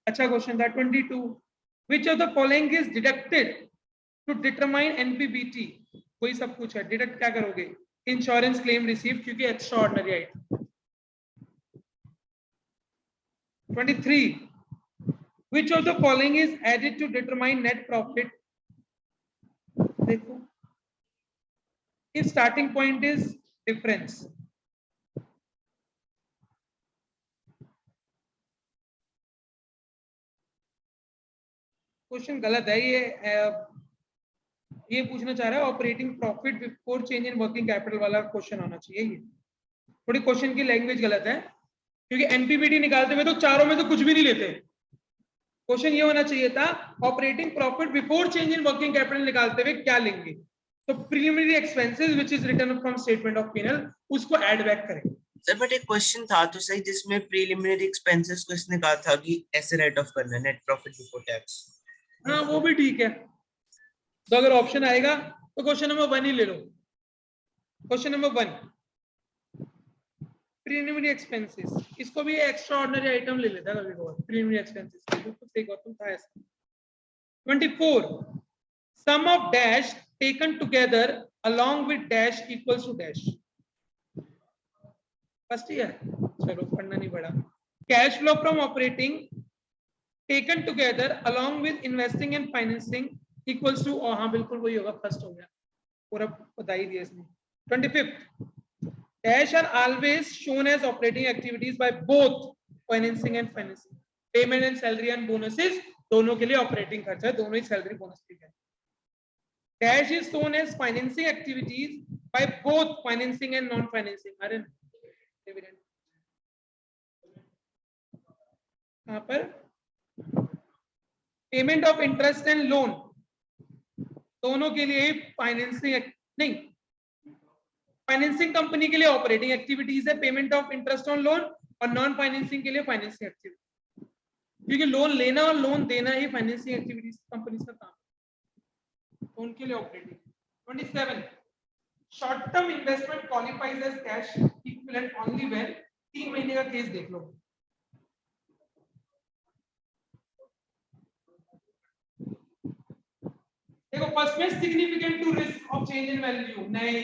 अच्छा क्वेश्चन था 22, which of the following is deducted to determine NPBT? कोई सब कुछ है, डिडक्ट क्या करोगे, इंश्योरेंस क्लेम रिसीव, क्योंकि extra ordinary item. 23, which of the following is added to determine net profit? देखो, if starting point is difference, question गलत है ये पूछना चाह रहा है operating profit before change in working capital वाला क्वेश्चन आना चाहिए। ये थोड़ी क्वेश्चन की लैंग्वेज गलत है, क्योंकि एनपीबीटी निकालते हुए तो चारों में तो कुछ भी नहीं लेते। क्वेश्चन ये होना चाहिए था operating profit before change in working capital निकालते हुए क्या लेंगे, तो preliminary expenses which is return from statement of P&L, उसको ऐड बैक करेंगे। सर बट एक क्वेश्चन था तो सही जिसमें प्रीलिमिनरी एक्सपेंसेस को इसने कहा था कि ऐसे राइट ऑफ करना है, नेट प्रॉफिट बिफोर टैक्स। हाँ वो भी ठीक है, तो अगर ऑप्शन आएगा तो क्वेश्चन नंबर 1 ही ले लो। क्वेश्चन नंबर 1, प्रीलिमिनरी एक्सपेंसेस, इसको भी एक्स्ट्रा ऑर्डिनरी आइटम ले लेता है कभी कभार, प्रीलिमिनरी एक्सपेंसेस बिल्कुल सही गौतम था ऐसा। 24, sum of dash taken together along with dash equals to dash. First year, चलो पढ़ना नहीं पड़ा। Cash flow from operating taken together along with investing and financing equals to, हाँ बिल्कुल वही होगा, फर्स्ट हो गया, पूरा बता ही दिया इसने। 25, dash are always shown as operating activities by both financing and financing, payment and salary and bonuses दोनों के लिए ऑपरेटिंग खर्चा है, दोनों ही सैलरी बोनस ठीक है। dash is shown as financing activities by both financing and non financing, अरे dividend यहाँ पर payment of interest and loan दोनों के लिए फाइनेंसिंग, नहीं फाइनेंसिंग कंपनी के लिए ऑपरेटिंग एक्टिविटीज है, payment of interest on loan, और नॉन फाइनेंसिंग के लिए फाइनेंसिंग एक्टिविटी, क्योंकि लोन लेना और लोन देना ही फाइनेंसिंग एक्टिविटीज कंपनी का काम है, तो उनके लिए operating. 27, short term investment qualifies as cash equivalent only when, 3 महीने का केस देख लो। देखो फर्स्ट में significant to risk of change in value, नहीं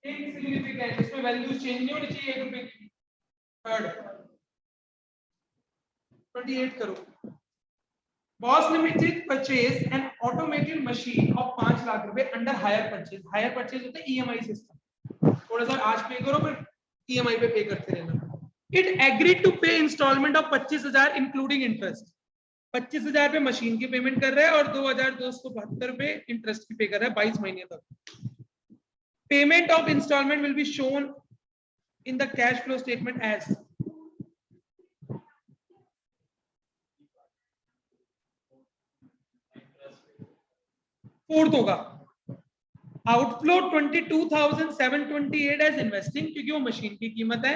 इनसिग्निफिकेंट, इसमें वैल्यू चेंज नहीं होनी चाहिए 1 रुपए की। थर्ड 28 करो, boss limited purchase an automated machine of 5 lakh रुपए under hire purchase. Hire purchase होता है ईएमआई सिस्टम, थोड़ा सा आज पे करो फिर ईएमआई पे पे करते रहना। इट एग्रीड टू पे इंस्टॉलमेंट ऑफ 25,000 इंक्लूडिंग इंटरेस्ट, 25,000 पे मशीन की पेमेंट कर रहा है और 2,272 पे इंटरेस्ट की पे कर रहा है 22 महीने तक। Payment of installment will be shown in the cash flow statement as, fourth होगा आउटफ्लो 22,728 एज इन्वेस्टिंग, क्योंकि वो मशीन की कीमत है,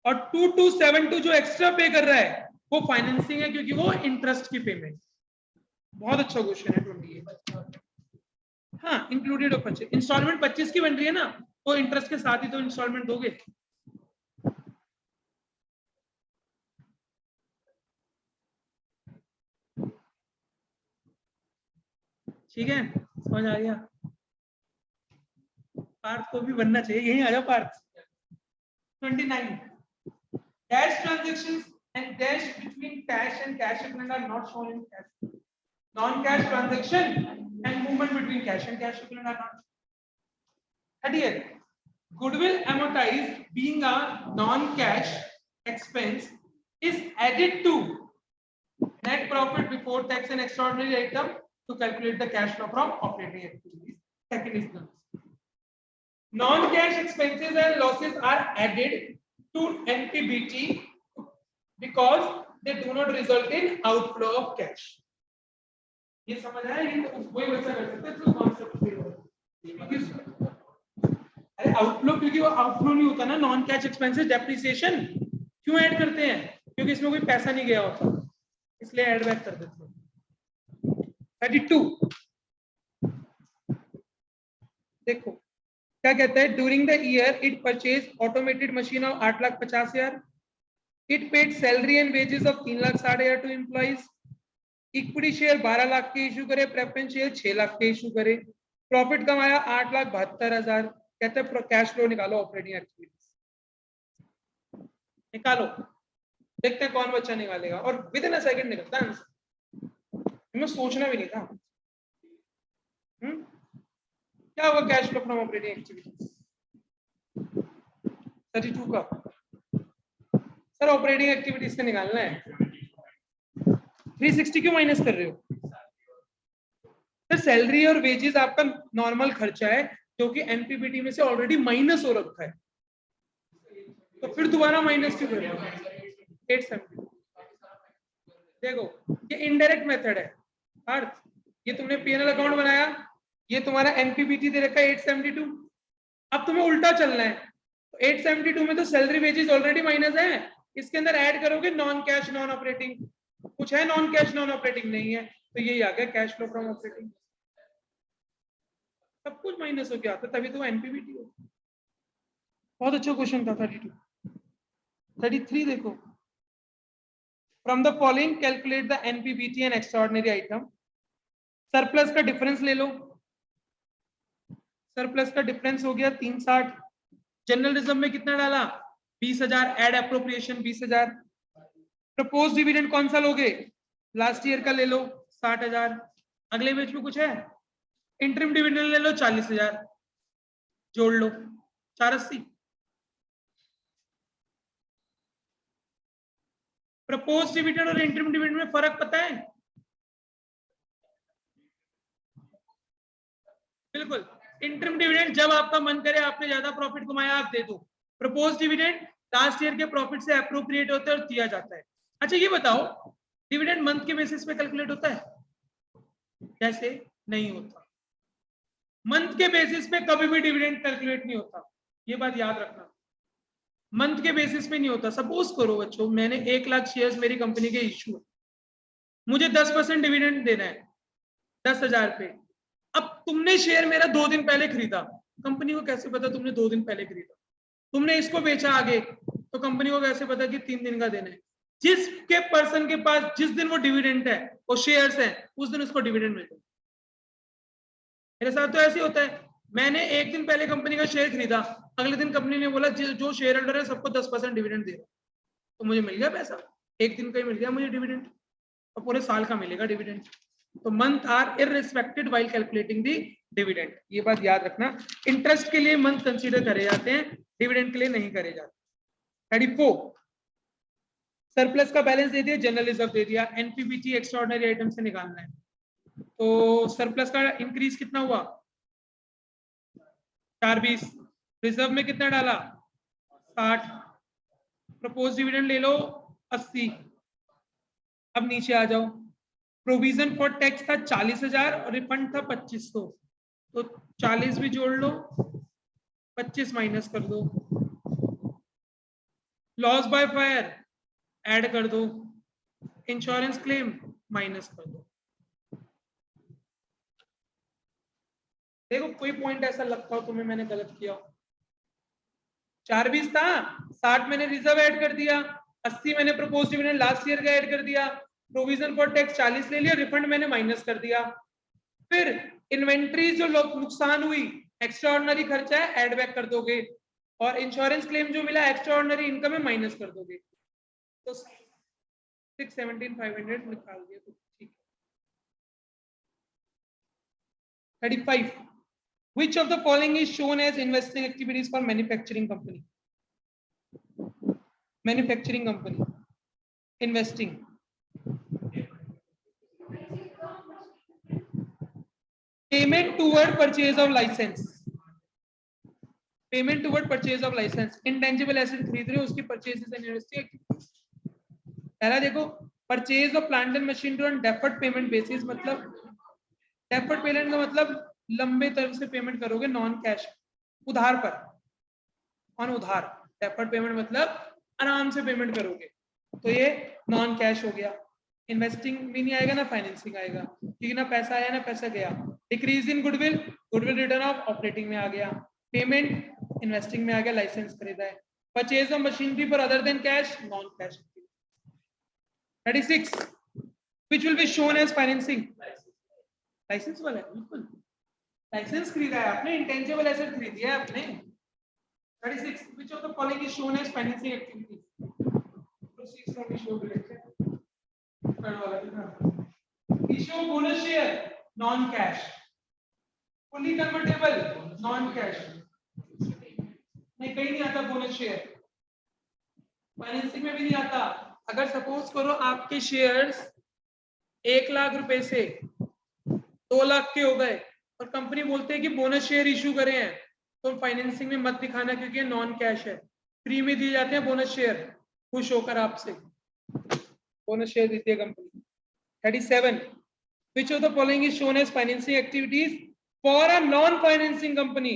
और 2272 जो एक्स्ट्रा पे कर रहा है वो फाइनेंसिंग है, क्योंकि वो इंटरेस्ट की पेमेंट। बहुत अच्छा क्वेश्चन है 28। हाँ इंक्लूडेड ऑफ परचेज, इंस्टॉलमेंट 25 की बन रही है ना, तो इंटरेस्ट के साथ ही तो इंस्टॉलमेंट दोगे। ठीक है, समझ आ गया। पार्थ को भी बनना चाहिए, यहीं आ जाओ Partha. 29 cash transactions and dash between cash and cash equivalent are not shown in cash flow. Non-cash transaction and movement between cash and cash equivalent are not. 30th, goodwill amortized being a non-cash expense is added to net profit before tax and extraordinary item to calculate the cash flow from operating activities. Second is none. Non-cash expenses and losses are added to NPBT because they do not result in outflow of cash. ये समझ आया? ये वही बच्चा कर सकता है तो कॉन्सेप्ट अरे आउटफ्लो, क्योंकि वो आउटफ्लो नहीं होता ना, नॉन कैश एक्सपेंसेस डेप्रिसिएशन क्यों ऐड करते हैं? क्योंकि इसमें कोई पैसा नहीं गया होता, इसलिए ऐड बैक कर देते हैं। 32 देखो क्या कहता है, during the year it purchase automated machine of 8,50,000, it paid salary and wages of 3,60,000 to employees, equity share 12 lakh के इशू करे, प्रेफरेंस शेयर 6 लाख के इशू करे, प्रॉफिट कमाया 8,72,000। कहते हैं कैश फ्लो निकालो ऑपरेटिंग एक्टिविटीज, निकालो, देखते हैं कौन बच्चा निकालेगा, और विद इन अ सेकंड निकलता है आंसर, हमें सोचना भी नहीं था। क्या होगा cash flow from operating activities? 32 का सर ऑपरेटिंग एक्टिविटीज से निकालना है। 360 क्यों माइनस कर रहे हो सर? सैलरी और वेजेस आपका नॉर्मल खर्चा है जो कि एनपीबीटी में से ऑलरेडी माइनस हो रखा है, तो फिर दोबारा माइनस क्यों कर रहे हो? 870। देखो ये इनडायरेक्ट मेथड है अर्थ, ये तुमने पीएनएल अकाउंट बनाया, ये तुम्हारा एनपीबीटी दे रखा है 872, अब तुम्हें उल्टा चलना है, तो 872 में तो सैलरी वेजेस ऑलरेडी माइनस है, इसके अंदर ऐड करोगे नॉन कैश नॉन ऑपरेटिंग, कुछ है नॉन कैश नॉन ऑपरेटिंग नहीं है, तो यही आ गया कैश फ्लो फ्रॉम ऑपरेटिंग। सब कुछ माइनस हो गया था तभी तो एनपीबीटी हो। बहुत अच्छा क्वेश्चन था। 32 33 देखो, from the following calculate the NPBT and extraordinary item. Surplus का डिफरेंस ले लो, सरप्लस का डिफरेंस हो गया 360, जनरल रिजर्व में कितना डाला 20,000, एड एप्रोप्रिएशन 20,000, प्रपोज डिविडेंड कौन सा लोगे लास्ट ईयर का ले लो 60,000, अगले बैच में कुछ है, इंटरिम डिविडेंड ले लो 40,000, जोड़ लो 480, प्रपोज डिविडेंड और इंटरिम डिविडेंड में फर्क पता है? बिल्कुल, इंटरिम डिविडेंड जब आपका मन करे आपने ज्यादा प्रॉफिट कमाया आप दे दो, प्रपोज डिविडेंड लास्ट ईयर के प्रॉफिट से एप्रोप्रिएट होता है और दिया जाता है। अच्छा ये बताओ डिविडेंड मंथ के बेसिस पे कैलकुलेट होता है? कैसे नहीं होता, मंथ के बेसिस पे कभी भी डिविडेंड कैलकुलेट नहीं होता, ये बात याद रखना, मंथ के बेसिस पे नहीं होता। सपोज करो बच्चों मैंने 1 लाख शेयर्स मेरी कंपनी के इशू है, मुझे 10% डिविडेंड देना है 10,000 पे, अब तुमने शेयर मेरा 2 दिन पहले खरीदा, कंपनी को कैसे पता तुमने 2 दिन पहले खरीदा? तुमने इसको बेचा आगे, तो कंपनी को कैसे पता कि 3 दिन का देना है? जिसके पर्सन के पास जिस दिन वो डिविडेंड है वो शेयर्स है उस दिन उसको डिविडेंड मिलता है। मेरे साथ तो ऐसे होता है, मैंने 1 दिन पहले कंपनी का शेयर खरीदा, अगले दिन कंपनी ने बोला जो शेयर होल्डर है सबको 10% डिविडेंड दे रहा, तो मुझे मिल गया पैसा, 1 दिन का ही मिल गया मुझे डिविडेंड, और पूरे साल का मिलेगा डिविडेंड। तो month are irrespected while calculating the dividend, ये बात याद रखना। इंटरेस्ट के लिए मंथ कंसीडर करे जाते हैं, डिविडेंड के लिए नहीं करे जाते। 34 सरप्लस का बैलेंस दे दिया, जनरल रिजर्व दे दिया, एनपीबीटी एक्स्ट्राऑर्डिनरी आइटम से निकालना है, तो सरप्लस का इंक्रीज कितना हुआ 420, रिजर्व में कितना डाला 60, प्रपोज डिविडेंड ले लो 80, अब नीचे आ जाओ, प्रोविजन फॉर टैक्स था 40,000 और रिफंड था 2500, तो 40 भी जोड़ लो 25 माइनस कर दो, लॉस बाय फायर ऐड कर दो, इंश्योरेंस क्लेम माइनस कर दो। देखो कोई पॉइंट ऐसा लगता हो तुम्हें मैंने गलत किया हो, 420 था, 60 मैंने रिजर्व ऐड कर दिया, 80 मैंने प्रपोज डिविडेंड लास्ट ईयर का ऐड कर दिया, प्रोविजन फॉर टैक्स 40 ले लिया, रिफंड मैंने माइनस कर दिया, फिर इन्वेंट्री जो नुकसान हुई एक्स्ट्रा ऑर्डिनरी खर्चा है, एड बैक कर दोगे, और इंश्योरेंस क्लेम जो मिला एक्स्ट्रा ऑर्डिनरी इनकम है, माइनस कर दोगे, तो 617,500 निकाल दिया, तो ठीक है। 35. Which of the following is shown as investing activities for manufacturing company? Manufacturing company investing. Payment toward purchase of license. Payment toward purchase of license. Intangible asset खरीद रहे हो, उसकी purchases and investing activities. पहला देखो, purchase of plant and machinery on deferred payment basis, मतलब deferred payment का मतलब लंबे तरह से पेमेंट करोगे, नॉन कैश, उधार पर, ऑन उधार। डेफर्ड पेमेंट मतलब आराम से पेमेंट करोगे, तो ये नॉन कैश हो गया। इन्वेस्टिंग भी नहीं आएगा, ना फाइनेंसिंग आएगा, क्योंकि ना पैसा आया ना पैसा गया। Decrease in goodwill, goodwill written of operating में आ गया, पेमेंट इन्वेस्टिंग में आ गया, लाइसेंस खरीदा है। Purchase of machinery for other than cash, non cash. 36. Which will be shown as financing? Licence वाला है, बिल्कुल लाइसेंस खरीदा है आपने, इंटेंजिबल एसेट खरीदी है आपने। 36. Which of the following is shown as financing activity? Proceeds from issue of election. Third वाला है, issue of bonus share, non cash. Fully convertible, non cash. नहीं, कहीं नहीं आता बोनस शेयर, फाइनेंसिंग में भी नहीं आता। अगर सपोज करो आपके शेयर्स 1 लाख रुपए से 2 लाख के हो गए और कंपनी बोलते हैं कि बोनस शेयर इशू करे हैं, तो फाइनेंसिंग में मत दिखाना, क्योंकि ये नॉन कैश है। फ्री में दिए जाते हैं बोनस शेयर, खुश होकर आपसे बोनस शेयर देती है company. 37. Which of the following is shown as financing activities for a non-financing company?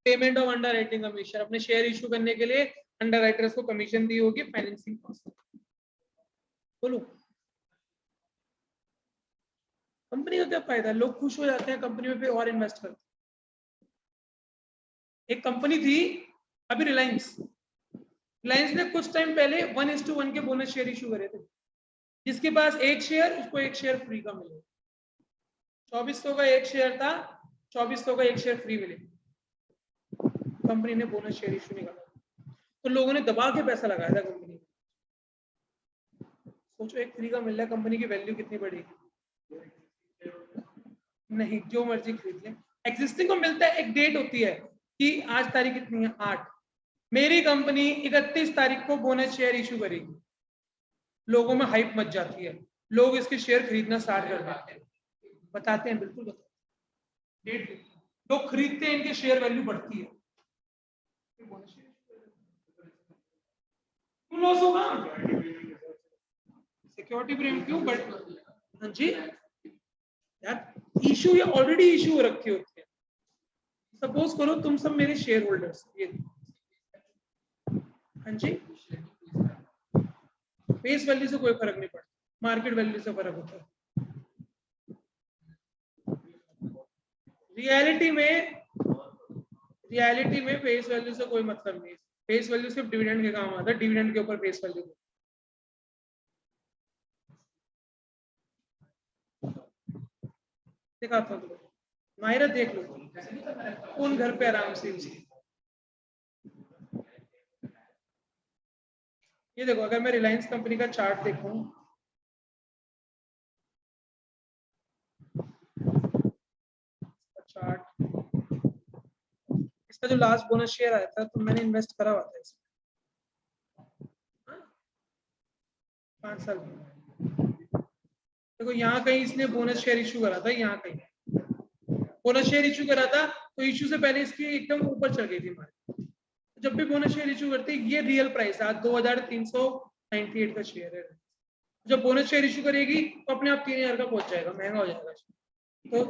Payment of underwriting commission, अपने शेयर इशू करने के लिए अंडरराइटर्स को कमीशन दी होगी, फाइनेंसिंग कॉस्ट। बोलो कंपनी का क्या फायदा, लोग खुश हो जाते हैं कंपनी में, पे और इन्वेस्ट करते हैं। एक कंपनी थी अभी, रिलायंस ने कुछ टाइम पहले 1:1 के बोनस शेयर इशू करे थे। जिसके पास एक शेयर, उसको एक शेयर फ्री का मिले। 2400 का एक शेयर था, 2400 का एक शेयर फ्री मिले। कंपनी ने बोनस शेयर इशू निकाला, तो लोगों ने दबा के पैसा लगाया था कंपनी में। सोचो एक फ्री का मिल रहा है, कंपनी की वैल्यू कितनी बढ़ेगी। नहीं, जो मर्जी खरीद ले। एग्जिस्टिंग को मिलता है, एक डेट होती है कि आज तारीख कितनी है, 8। मेरी कंपनी 31 तारीख को बोनस शेयर इशू करेगी, लोगों में हाइप मच जाती है, लोग इसके शेयर खरीदना स्टार्ट कर देते हैं, बताते हैं, बिल्कुल बताते हैं, डेट लोग खरीदते हैं, इनके शेयर वैल्यू बढ़ती है। क्यों लॉस होगा, सिक्योरिटी प्रीमियम क्यों बढ़, हाँ जी यार, इशू ये ऑलरेडी इशू हो रखे होते हैं। सपोज करो तुम सब मेरे शेयर होल्डर्स, ये हाँ जी, फेस वैल्यू से कोई फर्क नहीं पड़ता, मार्केट वैल्यू से फर्क होता है। रियलिटी में फेस वैल्यू से कोई मतलब नहीं है। फेस वैल्यू सिर्फ डिविडेंड के काम आता है, डिविडेंड के ऊपर फेस वैल्यू। दिखाता हूँ मायरा, देख लो उन घर पे आराम से। ये देखो, अगर मैं रिलायंस कंपनी का चार्ट देखूं, चार्ट, इसका जो लास्ट बोनस शेयर आया था, तो मैंने इन्वेस्ट करा हुआ था इसमें 5 साल। देखो यहाँ कहीं इसने बोनस शेयर इशू करा था, यहाँ कहीं बोनस शेयर इशू करा था, तो इशू से पहले इसकी एकदम ऊपर चढ़ गई थी मार्केट। जब भी बोनस शेयर इशू करते, ये रियल प्राइस है, 2398 का शेयर है। जब बोनस शेयर इशू करेगी तो अपने आप 3000 का पहुंच जाएगा, महंगा हो जाएगा। तो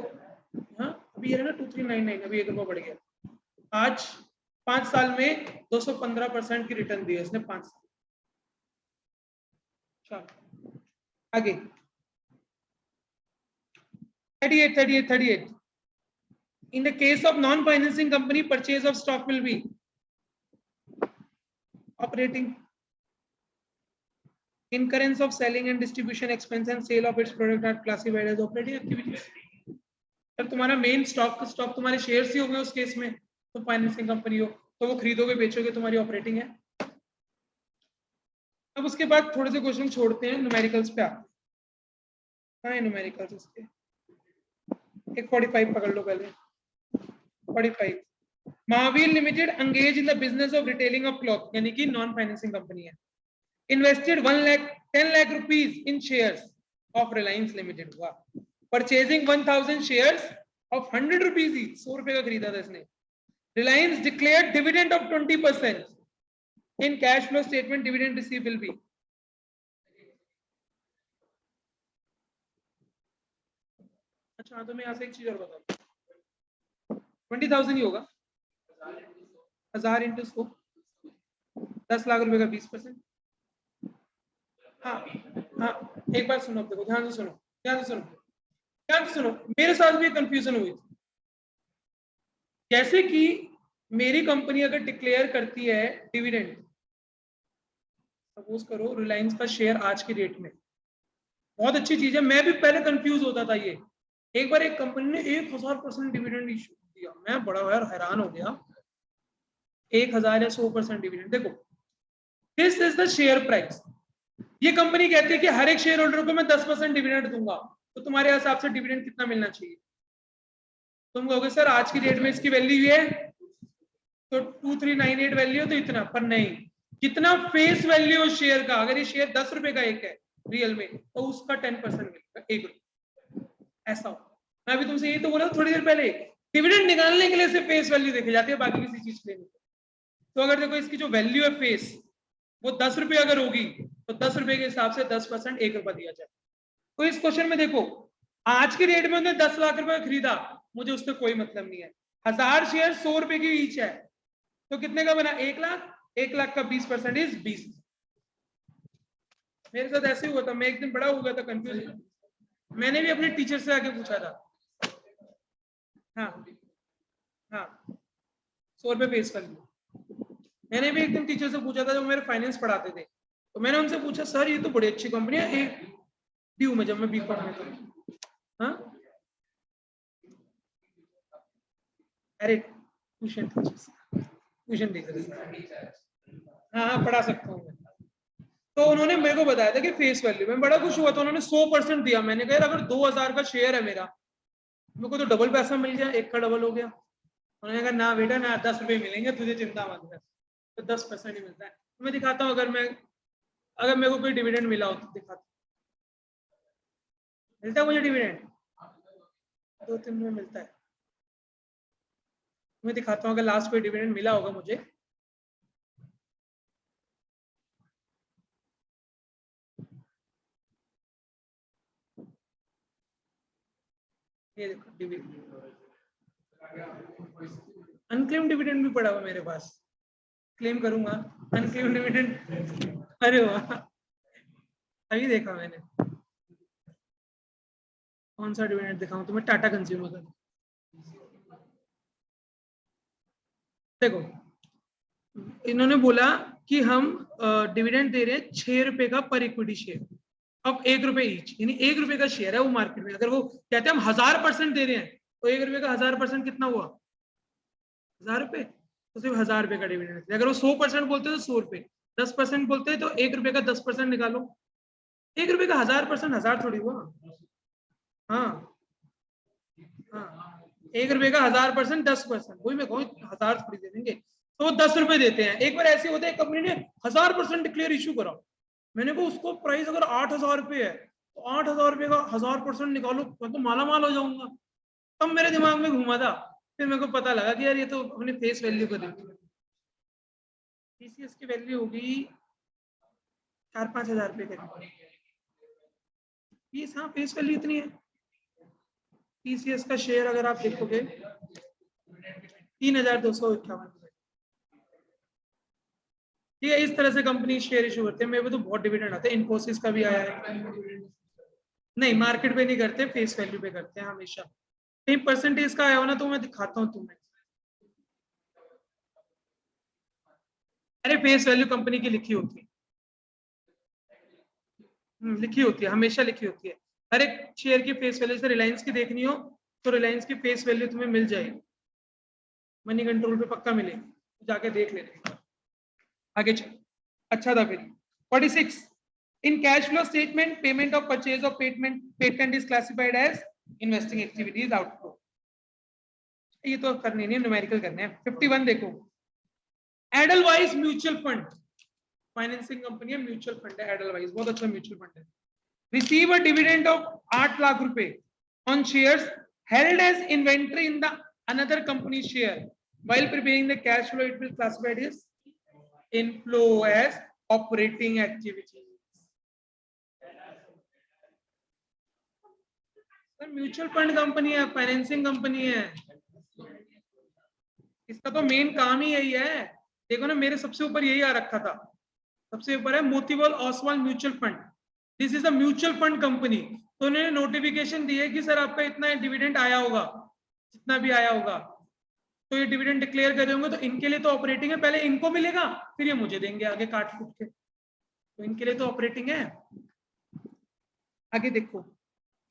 हाँ, अभी ये ना 2399, अभी 1 रुपया बढ़ गया। आज 5 साल में 215% की रिटर्न दी है इसने, 5 साल। चलो आगे 38. In the case of non-financing company, purchase of stock will be operating, incurrence of selling and distribution expense and sale of its product are classified as operating activities. अगर तुम्हारा मेन स्टॉक तुम्हारे shares ही होंगे उस case में, तो financing company हो, तो वो खरीदोगे बेचोगे, तुम्हारी ऑपरेटिंग है। अब उसके बाद थोड़े से क्वेश्चन छोड़ते हैं, न्यूमेरिकल्स पे आते हैं। हाँ न्यूमेरिकल्स इसके एक 45 पकड़ लो पहले। 45 Mahavir limited engage in the business of retailing of cloth, यानी कि नॉन फाइनेंसिंग कंपनी है। Invested 10 lakh rupees in shares of Reliance limited हुआ। परचेजिंग 1000 शेयर्स ऑफ 100 रुपीज ही, 100 रुपए का खरीदा था इसने। Reliance declared dividend of 20%। In cash flow statement dividend receive will be. अच्छा तो मैं यहाँ से एक चीज और बताऊँ, 20,000 ही होगा, 1000 इंटू 100, 10 लाख रुपए का 20%। हाँ हाँ एक बार सुनो, देखो ध्यान से सुनो, ध्यान से सुनो, ध्यान से सुनो, मेरे साथ भी कंफ्यूजन हुई थी। जैसे कि मेरी कंपनी अगर डिक्लेयर करती है डिविडेंड, सपोज करो रिलायंस का शेयर आज की डेट में, बहुत अच्छी चीज है, मैं भी पहले कंफ्यूज होता था ये। एक बार एक कंपनी ने 1000% डिविडेंड इशू दिया, मैं बड़ा यार हैरान हो गया, 1000 या 100% डिविडेंड। देखो this is the share price. ये कंपनी कहती है कि हर एक शेयर होल्डर को मैं 10% डिविडेंड दूंगा, तो तुम्हारे हिसाब से डिविडेंड कितना मिलना चाहिए? तुम कहोगे सर आज की डेट में इसकी वैल्यू ये है तो 2398 वैल्यू तो इतना, पर नहीं, कितना फेस वैल्यू शेयर का, अगर ये शेयर 10 रुपए का एक है रियल में, तो उसका 10% मिलेगा, 1 रुपये, ऐसा हो। मैं अभी तुमसे यही तो बोला थोड़ी देर पहले, डिविडेंड निकालने के लिए सिर्फ फेस वैल्यू देखी जाती है, बाकी किसी चीज के लिए नहीं। तो अगर देखो इसकी जो वैल्यू है फेस, वो 10 रुपए अगर होगी, तो 10 रुपए के हिसाब से 10% 1 रुपया दिया जाए। तो इस क्वेश्चन में देखो, आज की डेट में उन्होंने 10 लाख रुपए खरीदा, मुझे उससे कोई मतलब नहीं है। 1000 शेयर 100 रुपए की ईच है, तो कितने का बना? 1 लाख। 1 लाख का 20% इज 20। मेरे साथ ऐसे हुआ था, मैं एक दिन बड़ा हो गया था कंफ्यूज, मैंने भी अपने टीचर से आके पूछा था। हाँ हाँ 100 रुपए फेस वैल्यू। मैंने भी एक दिन टीचर से पूछा था, जब मेरे फाइनेंस पढ़ाते थे, तो मैंने उनसे पूछा सर ये तो बड़ी अच्छी कंपनी है, एक ड्यू में, जब मैं बीकॉम में था। हाँ अरे ट्यूशन टीचर, हाँ पढ़ा सकता हूँ मैं। तो उन्होंने मेरे को बताया था कि फेस वैल्यू, मैं बड़ा खुश हुआ था, उन्होंने 100% दिया। मैंने कहा अगर 2000 का शेयर है मेरा, मेरे को तो डबल पैसा मिल गया, एक का डबल हो गया। उन्होंने कहा ना बेटा ना, 10 रुपए मिलेंगे तुझे, चिंता मत कर, तो 10% ही मिलता है। तो मैं दिखाता हूँ, अगर मेरे को कोई डिविडेंड मिला हो तो दिखाता हूँ, मिलता है मुझे डिविडेंड 2-3 में मिलता है। मैं दिखाता हूँ अगर लास्ट कोई डिविडेंड मिला होगा मुझे। ये देखो डिविडेंड, अनक्लेम डिविडेंड भी पड़ा हुआ मेरे पास, क्लेम करूंगा अनक्लेम डिविडेंड। अरे वाह, अभी देखा मैंने। कौन सा डिविडेंड दिखाऊं तुम्हें? टाटा कंज्यूमर का देखो, इन्होंने बोला कि हम डिविडेंड दे रहे हैं 6 रुपए का पर इक्विटी शेयर, अब 1 रुपए ईच, यानी 1 रुपए का शेयर है वो मार्केट में। अगर वो कहते हैं हम 1000% दे रहे हैं, तो 1 रुपए का 1000% कितना हुआ? 1000 रुपए। तो सिर्फ 1000 रुपए का डिविडेंड। अगर वो 100% बोलते तो 100 रुपए, 10% बोलते तो 1 रुपए का 10% निकालो। 1 रुपए का 1000% 1000 थोड़ी हुआ। हाँ हाँ 1 रुपए का 1000% 10%, वही मैं कहूँ 1000 थोड़ी दे देंगे, तो 10 रुपए देते हैं। एक बार ऐसे होता है, कंपनी ने 1000% डिक्लेयर इशू करा, मैंने कहा उसको प्राइस अगर 8000 रुपए है, तो 8000 रुपए का 1000% निकालो, मैं तो माला माल हो जाऊंगा। तब मेरे दिमाग में घूमा था, फिर मेरे को पता लगा कि यार ये तो अपने फेस वैल्यू को देखो, टीसीएस की वैल्यू होगी 4-5 हजार रुपए करीब। हाँ फेस वैल्यू इतनी है। टीसीएस का शेयर अगर आप देखोगे 3251। ठीक है, इस तरह से कंपनी शेयर इशू करते हैं। मेरे को तो बहुत डिविडेंड आते हैं, इन्फोसिस का भी आया है। नहीं मार्केट पे नहीं करते, फेस वैल्यू पे करते हैं हमेशा। कहीं परसेंटेज का आया हो ना तो मैं दिखाता हूँ तुम्हें। अरे फेस वैल्यू कंपनी की लिखी होती है, लिखी होती है, हमेशा लिखी होती है। हर एक शेयर की फेस वैल्यू, से रिलायंस की देखनी हो तो रिलायंस की फेस वैल्यू तुम्हें मिल जाएगी, मनी कंट्रोल पे पक्का मिलेगी, जाके देख लेना। आगे चलो, अच्छा था फिर। 46 in cash flow statement payment of purchase of patent is classified as investing activities outflow. ये तो करनी नहीं, न्यूमेरिकल करने हैं। 51 देखो, Edelweiss mutual fund, financing company है, म्यूचुअल फंड है एडलवाइज, बहुत अच्छा म्यूचुअल फंड है। Receive a dividend of 8 lakh रुपए on shares held as inventory in the another company share while preparing the cash flow it will classified as inflow as operating activity। Sir mutual fund company है, financing company है, इसका तो main काम ही यही है। देखो ना, मेरे सबसे ऊपर यही आ रखा था, सबसे ऊपर है Motilal Oswal mutual fund, this is a mutual fund company. तो उन्होंने नोटिफिकेशन दी है कि सर आपका इतना डिविडेंड आया होगा, जितना भी आया होगा, तो ये डिविडेंड डिक्लेयर करे होंगे, तो इनके लिए तो ऑपरेटिंग है, पहले इनको मिलेगा फिर ये मुझे देंगे आगे काट कूट के, तो इनके लिए तो ऑपरेटिंग है। आगे देखो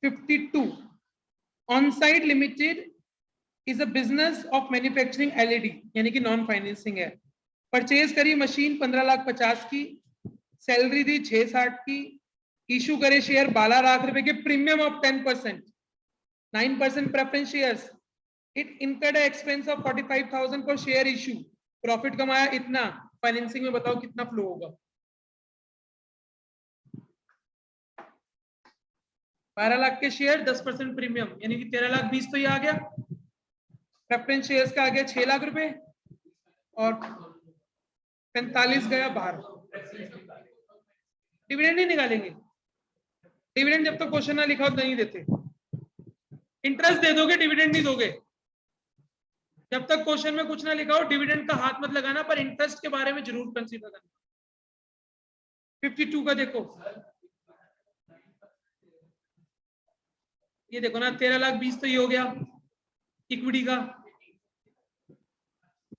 52 onsite limited is a business of manufacturing LED, यानी कि नॉन फाइनेंसिंग है। परचेज करी मशीन 15,50,000 की, सैलरी दी 660 की, इशू करे शेयर 12 लाख रुपए के, premium of 10%, 9% preference shares, it incurred expense of 45,000 for share issue, profit कमाया इतना, फाइनेंसिंग में बताओ कितना फ्लो होगा। 12 लाख के शेयर 10% प्रीमियम, यानी कि 13,20,000 तो ये आ गया। प्रेफरेंस शेयर्स का आ गया 6 लाख रुपए और 45 गया बाहर। डिविडेंड नहीं निकालेंगे, डिविडेंड जब तक क्वेश्चन ना लिखा हो नहीं देते। इंटरेस्ट दे दोगे, डिविडेंड नहीं दोगे, जब तक क्वेश्चन में कुछ ना लिखा हो डिविडेंड का हाथ मत लगाना, पर इंटरेस्ट के बारे में जरूर कंसीडर करना। 52 का देखो, ये देखो ना 13,20,000 तो ये हो गया इक्विटी का,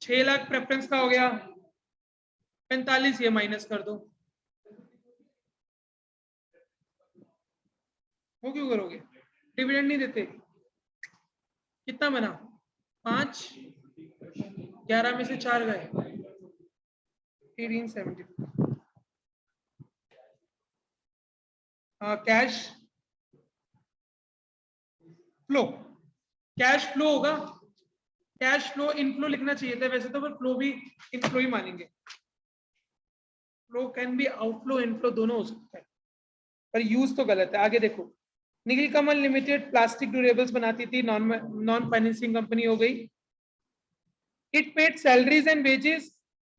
6 लाख प्रेफरेंस का हो गया, 45 ये माइनस कर दो, वो क्यों करोगे, डिविडेंड नहीं देते। कितना बना 5, 11 में से 4 गए, 1870। कैश फ्लो, कैश फ्लो होगा, कैश फ्लो इनफ्लो लिखना चाहिए था वैसे तो, पर फ्लो भी इनफ्लो ही मानेंगे, flow can be outflow inflow दोनों हो सकता है, पर यूज तो गलत है। आगे देखो, निखिल कमल लिमिटेड प्लास्टिक ड्यूरेबल्स बनाती थी, नॉन फाइनेंसिंग कंपनी हो गई। It paid salaries and wages,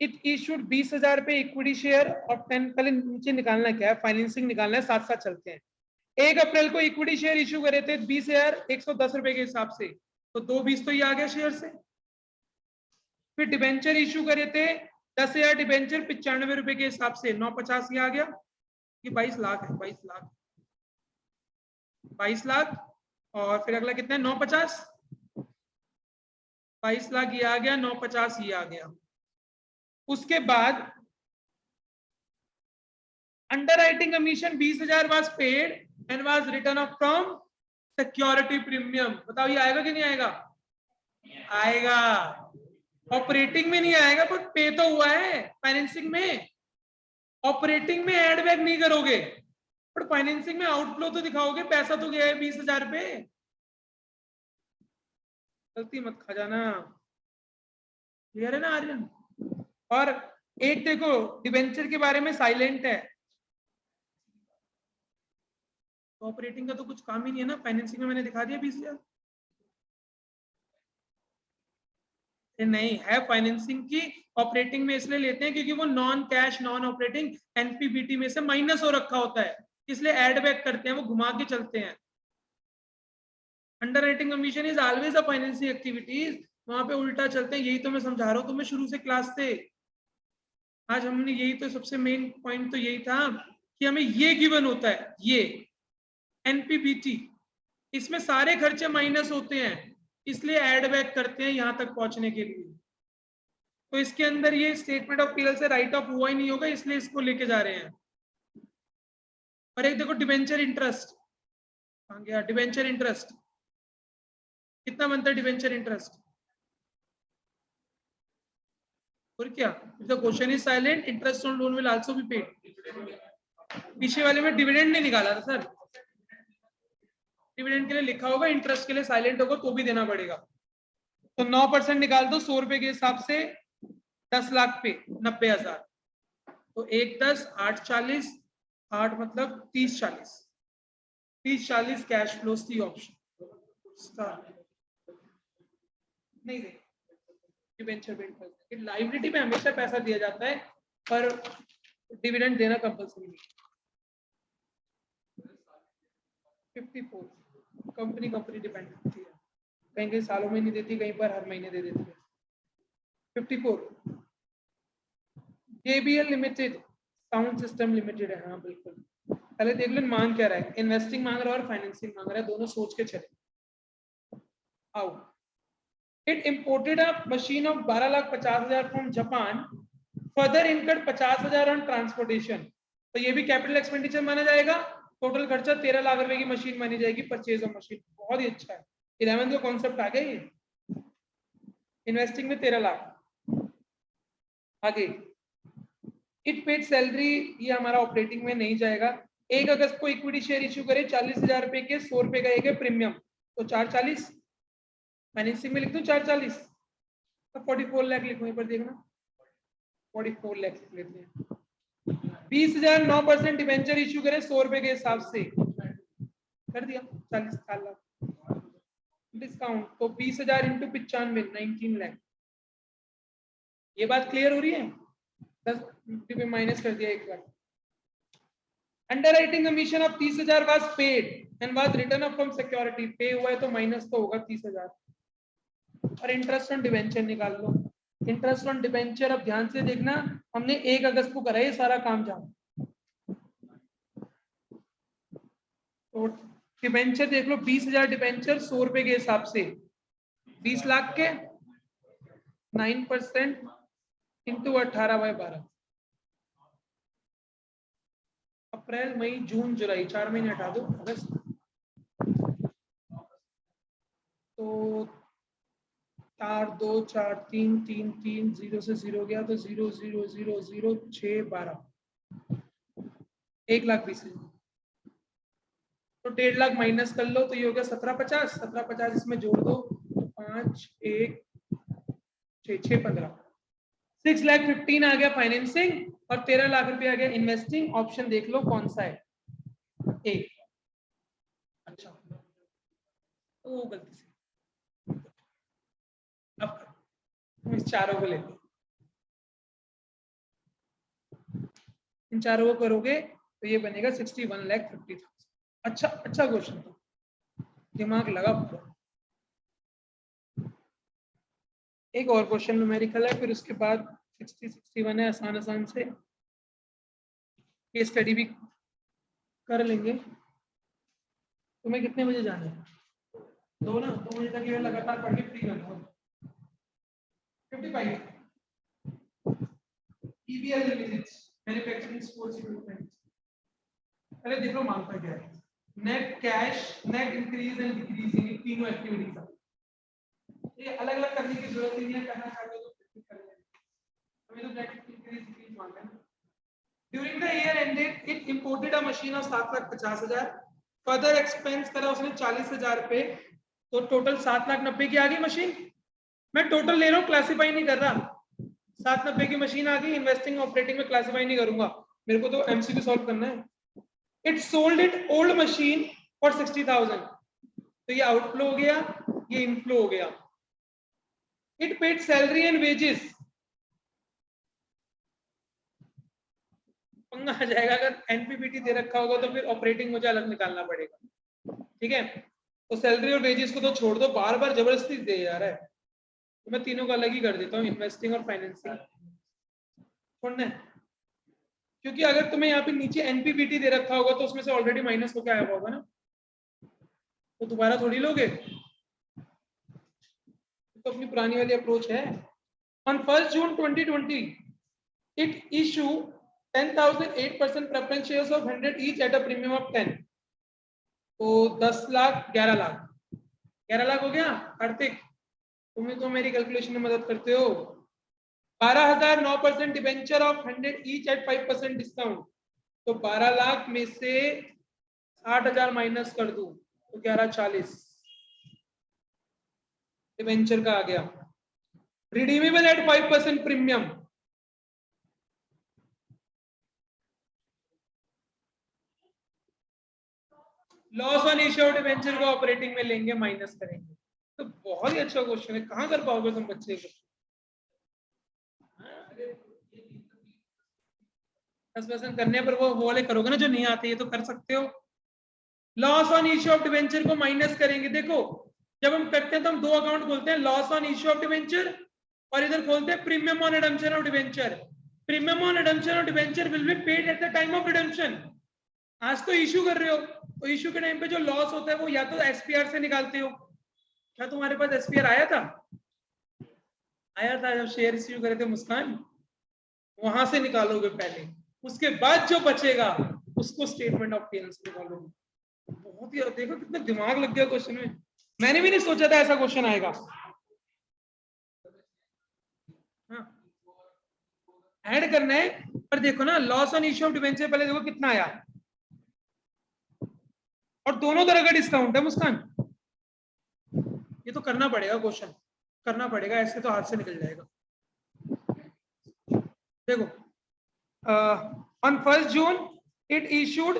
it issued 20,000 रुपए इक्विटी शेयर और 10, पहले नीचे निकालना क्या है, फाइनेंसिंग निकालना है, साथ साथ चलते हैं। 1 अप्रैल को इक्विटी शेयर इशू करे थे 20,110 रुपए के हिसाब से, तो 2,20 तो ये आ गया शेयर से। फिर डिबेंचर इशू करे थे 10,000 डिबेंचर 95 रुपए के हिसाब से, 950 ये आ गया, ये 22 लाख है, 22 लाख, 22 लाख, और फिर अगला कितना है 950, 22 लाख ये आ गया, 950 ये आ गया। उसके बाद underwriting commission 20,000 was paid and was written off from security premium, बताओ ये आएगा कि नहीं आएगा, आएगा। ऑपरेटिंग में नहीं आएगा, पर पे तो हुआ है फाइनेंसिंग में, ऑपरेटिंग में एड बैक नहीं करोगे, पर फाइनेंसिंग में आउटफ्लो तो दिखाओगे, पैसा तो गया है 20,000 रुपए, गलती मत खा जाना, क्लियर है ना आर्यन। और एक देखो डिबेंचर के बारे में साइलेंट है, ऑपरेटिंग का तो कुछ काम ही नहीं है ना, फाइनेंसिंग में मैंने दिखा दिया 20,000, नहीं है फाइनेंसिंग की, ऑपरेटिंग में इसलिए लेते हैं क्योंकि वो non cash non operating NPBT में से माइनस हो रखा होता है, इसलिए एड बैक करते हैं, वो घुमा के चलते हैं। Underwriting commission is always a financing activities, वहां पे उल्टा चलते हैं, यही तो मैं समझा रहा हूँ तुम्हें शुरू से क्लास से। आज हमने यही तो सबसे मेन पॉइंट तो यही था कि हमें ये गिवन होता है, ये एनपीबीटी, इसमें सारे खर्चे माइनस होते हैं, इसलिए एड बैक करते हैं यहां तक पहुंचने के लिए। तो इसके अंदर ये स्टेटमेंट ऑफ पीएल से राइट ऑफ हुआ ही नहीं होगा, इसलिए इसको लेके जा रहे हैं। और एक देखो डिबेंचर इंटरेस्ट, डिबेंचर इंटरेस्ट कितना बनता है डिवेंचर इंटरेस्ट? और क्या, if the question is silent interest on loan will also be paid. पीछे वाले में डिविडेंड नहीं निकाला था सर, डिविडेंड के लिए लिखा होगा, इंटरेस्ट के लिए साइलेंट होगा तो भी देना पड़ेगा। तो 9% निकाल दो 100 रुपए के हिसाब से, 10 लाख पे 90,000, तो 1 10 8 40, 8 मतलब 30 40, 30 40 कैश फ्लो थी ऑप्शन नहीं दे। डिवेंचर में इंटरेस्ट, लायबिलिटी में हमेशा पैसा दिया जाता है पर डिविडेंड देना कंपल्सरी नहीं। 54 कंपनी डिपेंड करती है, कहीं कहीं सालों में नहीं देती, कहीं पर हर महीने दे देती है। 54 JBL limited sound system limited है, हाँ बिल्कुल। पहले देख लो मांग क्या रहा है, इन्वेस्टिंग मांग रहा है और फाइनेंसिंग मांग रहा है, दोनों सोच के चले। आओ, it imported a machine of 12,50,000 from Japan, further incurred 50,000 on transportation, तो ये भी कैपिटल एक्सपेंडिचर माना जाएगा। टोटल खर्चा 13 लाख रुपए की मशीन मानी जाएगी, परचेज ऑफ मशीन। बहुत ही अच्छा है, 11 का कॉन्सेप्ट आ गया ये, इन्वेस्टिंग में 13 लाख। आगे, इट पेड सैलरी, ये हमारा ऑपरेटिंग में नहीं जाएगा। 1 अगस्त को इक्विटी शेयर इश्यू करे 40,000 रुपए के, 100 रुपए का एक है प्रीमियम, तो 440, फाइनेंसिंग में लिख दो 440, तो 44 लाख लिखो, पर देखना 44 लाख लिख लेते हैं। 20,000 9% डिवेंचर इश्यू करे 100 रुपए के हिसाब से, कर दिया 40 लाख डिस्काउंट, तो 20,000 इंटू 95 19 लाख। ये बात क्लियर हो रही है? 10 माइनस कर दिया एक बार। Underwriting commission of 30,000 was paid and was written off from security, pay हुआ है तो माइनस तो होगा 30,000। और इंटरेस्ट ऑन डिवेंचर निकाल लो। इंटरेस्ट ऑन डिवेंचर अब ध्यान से देखना, हमने 1 अगस्त को करा ये सारा काम जाओ, तो डिवेंचर देख लो 20,000 डिवेंचर 100 रुपए के हिसाब से, 20 लाख के 9% इंटू 18/12, अप्रैल मई जून जुलाई 4 महीने हटा दो, अगस्त, तो 4 2 4 3 3 3 0 से 0 गया तो 0 0 0 0 6 12, 1,20,000, तो 1.5 लाख माइनस कर लो, तो ये हो गया 1750, 1750 इसमें जोड़ दो, 5 1 6 6 15, 6,15,000 आ गया फाइनेंसिंग और 13 लाख रुपए आ गया इन्वेस्टिंग। ऑप्शन देख लो कौन सा है, ए। अच्छा, तो गलती से, अब इस चारों को लेते, इन चारों को करोगे तो ये बनेगा 61,50,000। अच्छा अच्छा क्वेश्चन था, दिमाग लगा पूरा। एक और क्वेश्चन न्यूमेरिकल है, फिर उसके बाद 60 61 है, आसान आसान से केस स्टडी भी कर लेंगे। तुम्हें कितने बजे जाना है? 2 ना, 2 बजे तक ये लगातार पढ़ के फ्री करना। 55 EBL limited manufacturing sports equipment, पहले देख लो मांगता क्या है। Net cash, net increase and decreasing, इन तीनों एक्टिविटीज है, ये अलग अलग करने की जरूरत नहीं है, करना चाहते हो तो कर लेंगे, हमें तो नेट इंक्रीज डिक्रीज मांगना है। During the year ended it imported a machine of 7,50,000, further expense करा उसने 40,000 रुपए, तो टोटल 7,90,000 की आ गई मशीन। मैं टोटल ले रहा हूँ, क्लासिफाई नहीं कर रहा। 7,90,000 की मशीन आ गई, इन्वेस्टिंग ऑपरेटिंग में क्लासिफाई नहीं करूंगा, मेरे को तो एमसीक्यू सॉल्व करना है। It sold it old machine for 60,000, तो ये आउटफ्लो हो गया, ये इनफ्लो हो गया। It paid salary and wages, पंगा आ जाएगा, अगर एनपीबीटी दे रखा होगा तो फिर ऑपरेटिंग मुझे अलग निकालना पड़ेगा, ठीक है। तो सैलरी और वेजेस को तो छोड़ दो, बार बार जबरदस्ती दे जा रहा है, तो मैं तीनों को अलग ही कर देता हूँ, इन्वेस्टिंग और फाइनेंसिंग छोड़ना है, क्योंकि अगर तुम्हें यहाँ पे नीचे एनपीबीटी दे रखा होगा तो उसमें से ऑलरेडी माइनस होकर आया होगा ना, तो दोबारा थोड़ी लोगे, तो अपनी पुरानी वाली अप्रोच है। On 1 June 2020 it issue 10,008% preference shares of 100 each at a premium of 10, तो 10 लाख 11 लाख, 11 लाख हो गया। कार्तिक तुम्हें तो मेरी कैलकुलेशन में मदद करते हो। 12,000 9% debenture of 100 each eight 5% discount, तो 12 लाख में से 60,000 माइनस कर दूं तो 1140 डिबेंचर का आ गया। Redeemable eight 5% premium, loss on issue of debenture को ऑपरेटिंग में लेंगे, माइनस करेंगे। तो बहुत ही अच्छा क्वेश्चन है, कहां कर पाओगे तुम बच्चे को। 10% करने पर वो वाले करोगे ना जो नहीं आते, ये तो कर सकते हो। Loss on issue of debenture को माइनस करेंगे। देखो जब हम करते हैं तो हम दो अकाउंट खोलते हैं, loss on issue of debenture और इधर खोलते हैं premium on redemption of debenture. Premium on redemption of debenture will be paid at the time of redemption. आज तो इश्यू कर रहे हो, तो इश्यू के टाइम पे जो लॉस होता है वो या तो एसपीआर से निकालते हो। क्या तुम्हारे पास एसपीआर आया था? आया था जब शेयर इश्यू करे थे मुस्कान, वहां से निकालोगे पहले, उसके बाद जो बचेगा उसको स्टेटमेंट ऑफ पेरेंट्स निकालोगे। बहुत ही, देखो कितना दिमाग लग गया क्वेश्चन में। मैंने भी नहीं सोचा था ऐसा क्वेश्चन आएगा। हाँ ऐड करना है, पर देखो ना loss on issue of debenture पहले देखो कितना आया, और दोनों तरह का डिस्काउंट है मुस्कान। ये तो करना पड़ेगा, क्वेश्चन करना पड़ेगा, ऐसे तो हाथ से निकल जाएगा। देखो on 1 June it issued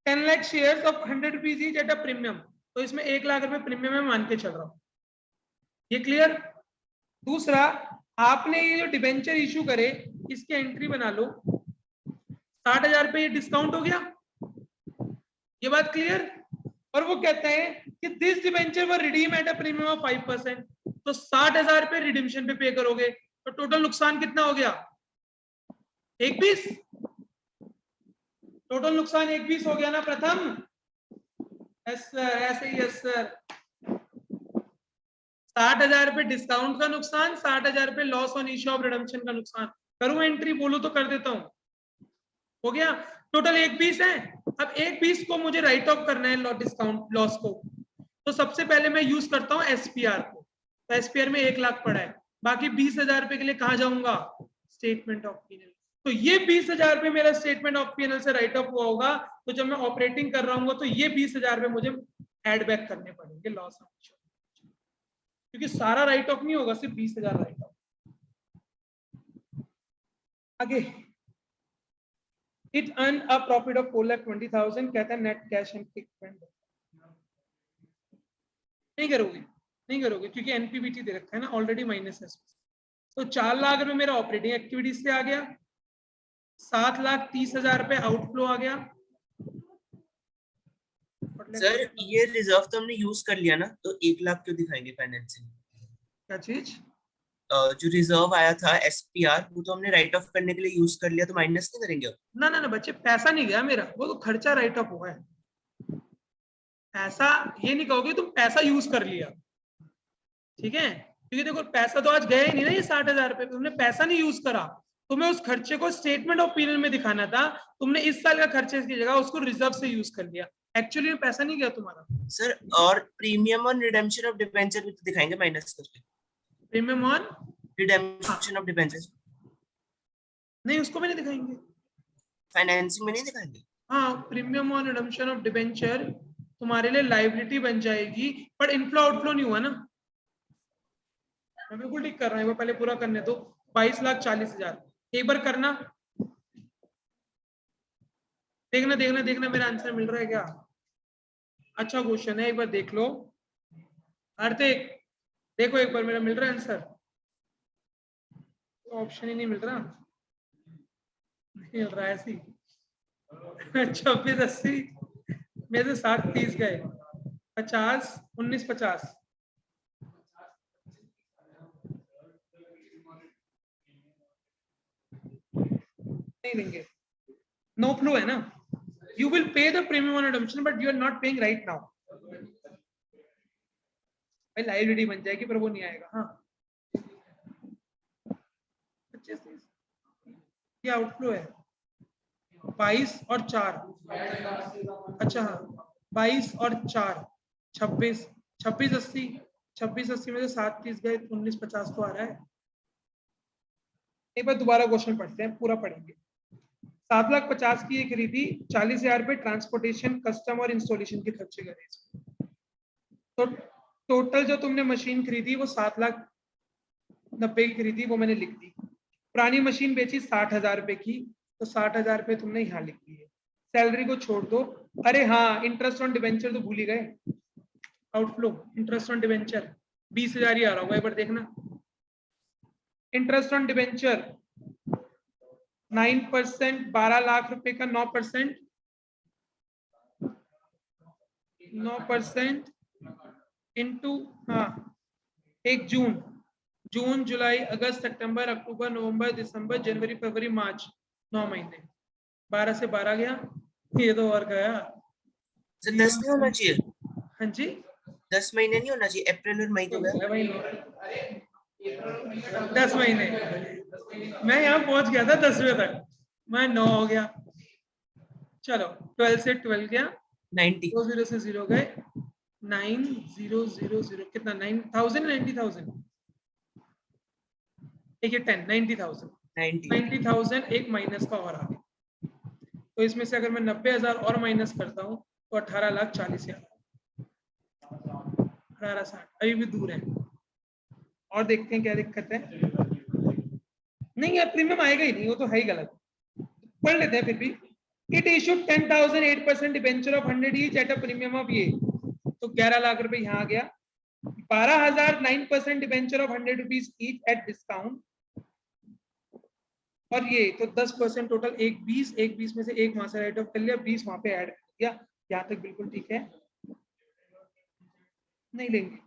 10 lakh shares of 100 rupees each at a premium, तो इसमें 1 लाख रुपए प्रीमियम में मान के चल रहा हूं, ये क्लियर। दूसरा, आपने ये जो डिबेंचर इशू करे इसकी एंट्री बना लो, 60,000 रुपए ये डिस्काउंट हो गया, ये बात क्लियर। और वो कहते हैं कि this debenture were redeem at a premium of 5%, तो 60,000 रुपए रिडीम्शन पे पे करोगे, तो टोटल नुकसान कितना हो गया? 120। टोटल नुकसान 120 हो गया ना प्रथम? यस सर, ऐसे ही यस सर। 60,000 रुपए डिस्काउंट का नुकसान, 60,000 रुपए loss on issue of redemption का नुकसान। करूं एंट्री? बोलो तो कर देता हूं। हो गया, टोटल 120 है। अब 120 को मुझे राइट ऑफ करना है डिस्काउंट लॉस को, तो सबसे पहले मैं यूज करता हूं एसपीआर को, तो एसपीआर में 1 लाख पड़ा है, बाकी 20,000 रुपए के लिए कहां जाऊंगा? Statement of PNL. तो ये 20,000 रुपए मेरा स्टेटमेंट ऑफ पीएनएल से राइट ऑफ हुआ होगा, तो जब मैं ऑपरेटिंग कर रहा हूँ तो ये 20,000 रुपए मुझे एड बैक करने पड़ेंगे लॉस ऑफ, क्योंकि सारा राइट ऑफ नहीं होगा, सिर्फ 20,000 राइट ऑफ। आगे, it earn a profit of 4,20,000, कहता है नेट कैश एंड इक्विपमेंट। नहीं करोगे, नहीं करोगे, क्योंकि एनपीबीटी दे रखा है ना ऑलरेडी, माइनस है। तो 4 लाख रुपए मेरा ऑपरेटिंग एक्टिविटीज से आ गया, 7,30,000 रुपए आउटफ्लो आ गया। सर ये रिजर्व तो हमने यूज कर लिया ना, तो 1 लाख क्यों दिखाएंगे फाइनेंसिंग? क्या चीज? जो रिजर्व आया था एसपीआर, वो तो हमने राइट ऑफ करने के लिए यूज कर लिया, तो माइनस नहीं करेंगे? ना ना ना बच्चे, पैसा नहीं गया मेरा, वो तो खर्चा राइट ऑफ हुआ है। पैसा ये नहीं कहोगे तुम पैसा यूज कर लिया, ठीक है, क्योंकि देखो पैसा तो आज गया ही नहीं ना, ये 60,000 रुपए तुमने पैसा नहीं यूज करा, तुम्हें उस खर्चे को स्टेटमेंट ऑफ पीरियड में दिखाना था, तुमने इस साल का खर्चे की जगह उसको रिजर्व से यूज कर लिया, एक्चुअली पैसा नहीं गया तुम्हारा। सर और premium on redemption of debenture भी तो दिखाएंगे माइनस करके? Premium on redemption of debenture नहीं, उसको भी नहीं दिखाएंगे। फाइनेंसिंग में नहीं दिखाएंगे? हाँ, premium on redemption of debenture तुम्हारे लिए लाइबिलिटी बन जाएगी, पर इनफ्लो आउटफ्लो नहीं हुआ ना। मैं बिल्कुल ठीक कर रहा हूँ, पहले पूरा करने दो। 22,40,000 एक बार करना, देखना देखना देखना मेरा आंसर मिल रहा है क्या? अच्छा क्वेश्चन है, एक बार देख लो। हार्दिक देखो एक बार मेरा मिल रहा है आंसर, ऑप्शन ही नहीं मिल रहा, नहीं मिल रहा है ऐसी। 26,80 में से 7,30 गए, 50 19,50 नहीं देंगे, नो फ्लो है ना। You will pay the premium on redemption but you are not paying right now. भाई लाइबिलिटी बन जाएगी पर वो नहीं आएगा। हाँ 25 ये आउटफ्लो है, 22 और 4, अच्छा हाँ 22 और 4 26 2680 में से 730 गए, 1950 तो आ रहा है। एक बार दोबारा क्वेश्चन पढ़ते हैं, पूरा पढ़ेंगे। 7,50,000 की ये खरीदी, 40,000 रुपए ट्रांसपोर्टेशन, कस्टम और इंस्टॉलेशन के खर्चे करे इसमें। तो टोटल जो तुमने मशीन खरीदी वो 7,90,000 की खरीदी, वो मैंने लिख दी। पुरानी मशीन बेची 60,000 रुपए की, तो 60,000 रुपए तुमने यहाँ लिख दिए। सैलरी को छोड़ दो। अरे हाँ, इंटरेस्ट ऑन डिवेंचर तो भूल ही गए। आउटफ्लो इंटरेस्ट ऑन डिवेंचर 20,000 ही आ रहा होगा, एक बार देखना। इंटरेस्ट ऑन डिवेंचर 9%, 12 लाख रुपए का 9%, 9% इंटू, हाँ 1 जून जुलाई अगस्त सितंबर अक्टूबर नवंबर दिसंबर जनवरी फरवरी मार्च, 9 महीने। 12 से 12 गया, ये तो और गया। 10 नहीं होना चाहिए? हाँ जी, 10 महीने नहीं होना चाहिए? अप्रैल और मई तो गया। 10 महीने। मैं यहाँ पहुंच गया था 10वें तक, मैं 9 हो गया। चलो 12 से 12 गया, 90। 2 0 से 0 गए, 9000 कितना, 9,000 90,000, एक 10 90,000 90,000 एक माइनस का और आ गया। तो इसमें से अगर मैं 90,000 और माइनस करता हूँ तो 18,40,000, 18,60, अभी भी दूर है। और देखते हैं क्या दिक्कत है। नहीं यार, प्रीमियम आएगा ही नहीं, वो तो है ही गलत। पढ़ लेते हैं फिर भी। It issued 10,000 8% debenture of 100 each at a premium of ये, तो 11 लाख रुपए यहाँ आ गया। 12,000 9% debenture of 100 rupees each at discount, और ये तो 10% टोटल, एक 20 में से एक वहां से राइट ऑफ कर लिया, 20 वहां पे ऐड कर दिया। यहाँ तक बिल्कुल ठीक है, नहीं लेंगे।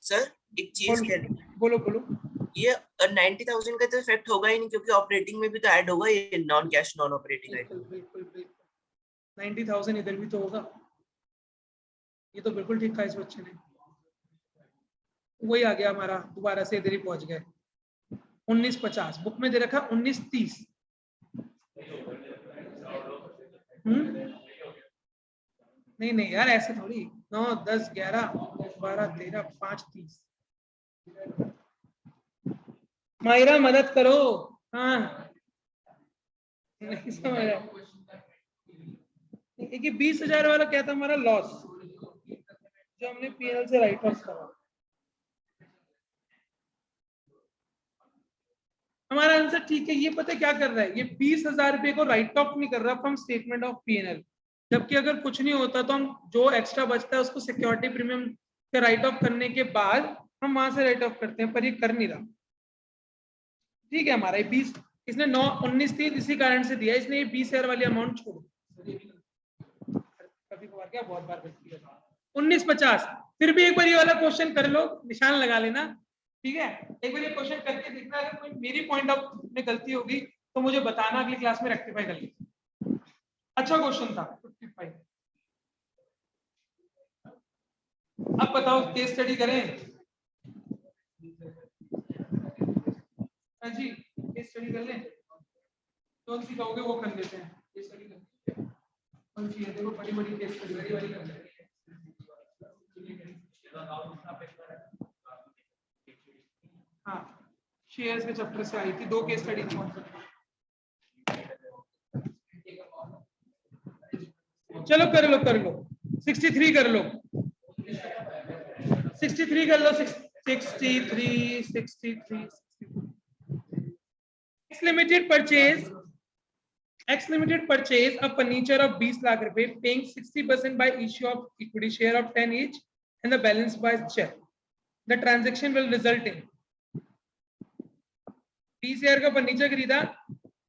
सर एक चीज कह रही, बोलो। ये 90,000 का तो इफेक्ट होगा ही नहीं, क्योंकि ऑपरेटिंग में भी तो ऐड होगा ये non cash non operating item. बिल्कुल 90,000 इधर भी तो होगा। ये तो बिल्कुल ठीक कहा इस बच्चे ने, वही आ गया हमारा, दोबारा से इधर ही पहुंच गए। 1950 बुक में दे रखा, 1930। नहीं यार, ऐसे थोड़ी। 9 10 11 12 13 5 30। मायरा मदद करो। हाँ, नहीं समझ रहा। ये 20,000 वाला क्या था हमारा लॉस, जो हमने पीएल से राइट ऑफ करा। हमारा आंसर ठीक है। ये पता क्या कर रहा है, ये 20,000 रुपए को राइट ऑफ नहीं कर रहा फ्रॉम स्टेटमेंट ऑफ पीएनएल, जबकि अगर कुछ नहीं होता तो हम जो एक्स्ट्रा बचता है उसको सिक्योरिटी प्रीमियम के राइट ऑफ करने के बाद हम वहां से राइट ऑफ करते हैं, पर ये कर नहीं रहा। ठीक है, हमारा 20, इसने 9 19 थी, इसी कारण से दिया इसने, ये 20,000 वाली अमाउंट छोड़, कभी कभार क्या बहुत बार गलती है। 1950, फिर भी एक बार ये वाला क्वेश्चन कर लो, निशान लगा लेना। ठीक है, एक बार ये क्वेश्चन करके देखना, अगर कोई मेरी पॉइंट ऑफ में गलती होगी तो मुझे बताना, अगली क्लास में रेक्टिफाई कर लेंगे। अच्छा क्वेश्चन था 55। अब बताओ, केस स्टडी करें? हाँ जी, केस स्टडी कर लें, कौन सी कहोगे वो कर लेते हैं। केस स्टडी कर, कौन सी है, देखो बड़ी बड़ी केस स्टडी वाली कर लेते हैं। हाँ, शेयर्स के चैप्टर से आई थी, 2 केस स्टडी थी। चलो कर लो 63 कर लो, 63 कर लो, 63 X Limited purchase a furniture of 20 lakh रुपए, paying 60% by issue of equity share of 10 each and the balance by check. The transaction will result in 20,000 का फर्नीचर खरीदा,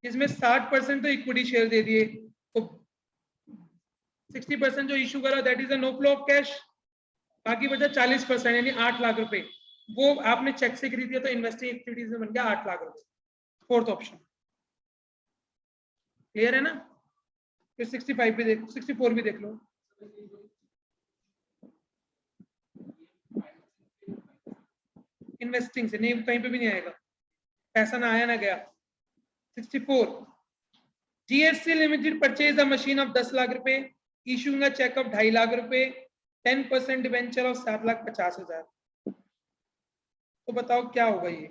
जिसमें 60% तो इक्विटी शेयर दे दिए, तो 60% जो इशू करा that is a no flow of cash, बाकी बचा 40% यानी 8 लाख रुपए, वो आपने चेक से खरीद दिया तो इन्वेस्टिंग एक्टिविटीज में बन गया 8 लाख रुपए। फोर्थ ऑप्शन क्लियर है ना? फिर 65 भी देख, 64 भी देख लो। इन्वेस्टिंग से नहीं, कहीं पे भी नहीं आएगा, पैसा ना आया ना गया। 64 GSC limited purchase a machine of 10 lakh रुपए, issuing a cheque of 2.5 lakh रुपए, 10% डिबेंचर ऑफ 7,50,000, तो बताओ क्या होगा ये?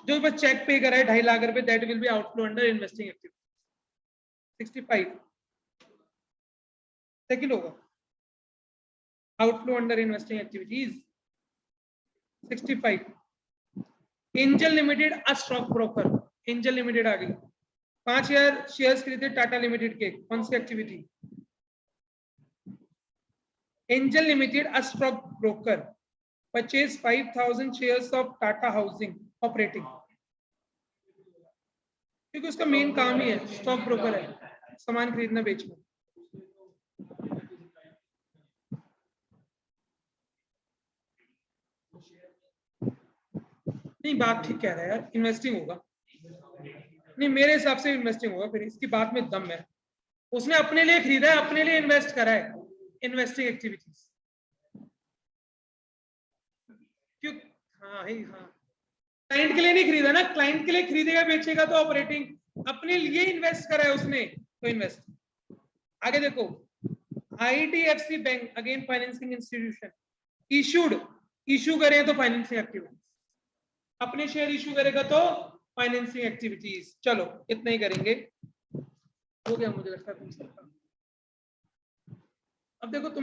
जो बस चेक पे करा है 2.5 लाख रुपए, that will be outflow under investing activity. 65 second होगा outflow under investing activities. 65 Angel limited a stock broker, Angel limited आ गई, 5,000 शेयर्स खरीदे टाटा लिमिटेड के, कौन सी activity? Angel limited a stock broker purchase 5,000 shares of Tata housing operating, क्योंकि उसका main काम ही है स्टॉक ब्रोकर है, सामान खरीदना बेचना। नहीं बात ठीक कह रहा है यार, इन्वेस्टिंग होगा, नहीं मेरे हिसाब से इन्वेस्टिंग होगा, फिर इसकी बात में दम है, उसने अपने लिए खरीदा है, अपने लिए इन्वेस्ट करा है, इन्वेस्टिंग एक्टिविटीज। क्यों? हाँ ही हाँ, क्लाइंट के लिए नहीं खरीदा ना, क्लाइंट के लिए खरीदेगा बेचेगा तो ऑपरेटिंग, अपने लिए इन्वेस्ट करा है उसने तो इन्वेस्ट। आगे देखो, IDFC bank again financing institution, issued, issue करें तो फाइनेंसिंग एक्टिविटीज, अपने शेयर इशू करेगा तो फाइनेंसिंग एक्टिविटीज। चलो इतना ही करेंगे, हो गया मुझे लगता है। अब देखो तुम